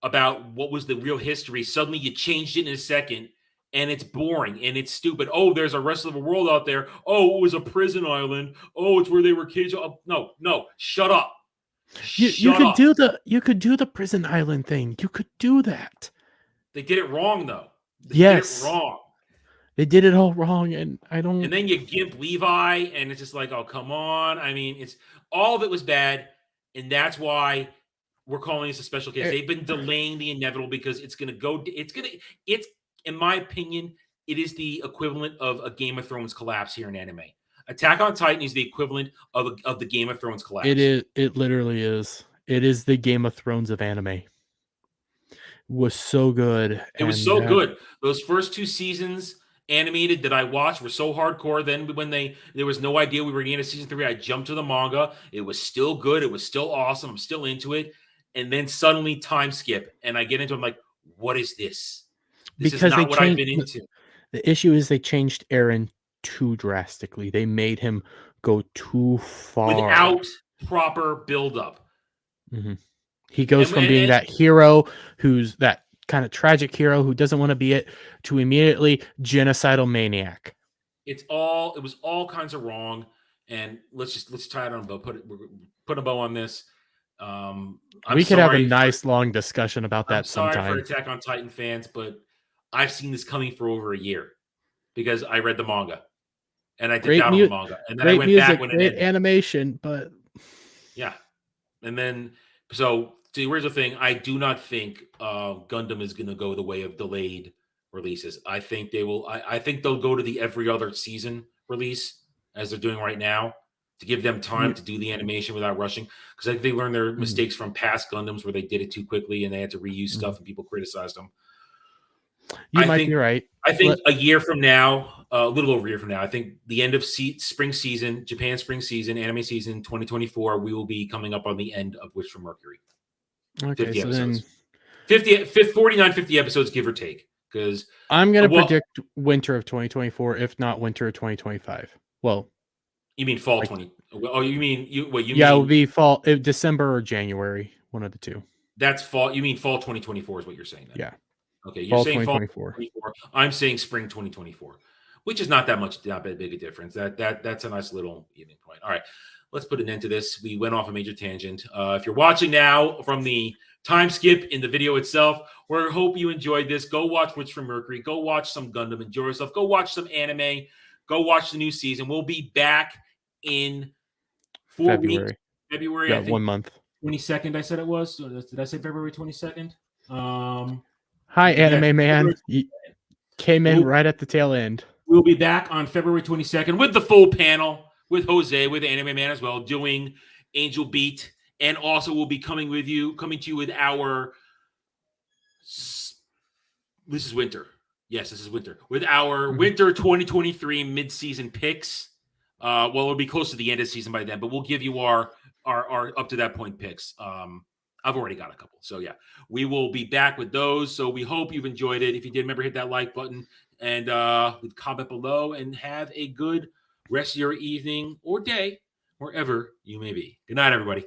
about what was the real history. Suddenly you changed it in a second. And it's boring and it's stupid. Oh, there's a rest of the world out there. Oh, it was a prison island. Oh, it's where they were caged. Oh, no, shut up. You could do the prison island thing. You could do that. They did it wrong though. They did it wrong. They did it all wrong, and I don't. And then you gimp Levi, and it's just like, oh, come on. I mean, it's all of it was bad, and that's why we're calling this a special case. They've been delaying the inevitable because it's in my opinion, it is the equivalent of a Game of Thrones collapse here in anime. Attack on Titan is the equivalent of the Game of Thrones collapse. It is. It literally is. It is the Game of Thrones of anime. Was so good. It was so good. Those first 2 seasons animated that I watched were so hardcore. Then when there was no idea we were getting into season 3, I jumped to the manga. It was still good. It was still awesome. I'm still into it. And then suddenly time skip, and I get into it. I'm like, what is this? This is not what I've been into. The issue is they changed Eren too drastically. They made him go too far without proper buildup. Mm-hmm. He goes from being that hero who's that kind of tragic hero who doesn't want to be it to immediately genocidal maniac. It was all kinds of wrong. And let's tie it on a bow. Put a bow on this. We could have a nice long discussion about that sometime. Sorry for Attack on Titan fans, but I've seen this coming for over a year because I read the manga and I did down on the manga, and then I went back when it ended. Animation, but yeah, and then so here's the thing: I do not think Gundam is going to go the way of delayed releases. I think they will. I think they'll go to the every other season release as they're doing right now, to give them time to do the animation without rushing. Because I think they learned their mistakes from past Gundams where they did it too quickly and they had to reuse stuff and people criticized them. You might be right. I think a year from now, a little over a year from now, I think the end of spring season, Japan spring season, anime season 2024, we will be coming up on the end of Witch from Mercury. Okay, 50 so episodes. then 49, 50 episodes, give or take. Because I'm going to predict winter of 2024, if not winter of 2025. Well, you mean fall 20? Oh, you mean it will be fall, December or January, one of the two. That's fall. You mean fall 2024 is what you're saying then? Yeah. Okay, you're saying fall 2024. I'm saying spring 2024, which is not that big a difference. That's a nice little evening point. All right, let's put an end to this. We went off a major tangent. If you're watching now from the time skip in the video itself, we hope you enjoyed this. Go watch Witch from Mercury. Go watch some Gundam. Enjoy yourself. Go watch some anime. Go watch the new season. We'll be back in 4 weeks. February. Yeah, I think 1 month. 22nd. I said it was. So did I say February 22nd? Hi, Anime Man. You came in right at the tail end. We'll be back on February 22nd with the full panel, with Jose, with Anime Man as well, doing Angel Beat. And also we'll be coming to you with our this is winter. Yes, this is winter. With our winter 2023 mid-season picks. Well, it'll be close to the end of the season by then, but we'll give you our up to that point picks. I've already got a couple. So yeah, we will be back with those. So we hope you've enjoyed it. If you did, remember, hit that like button and leave a comment below, and have a good rest of your evening or day, wherever you may be. Good night, everybody.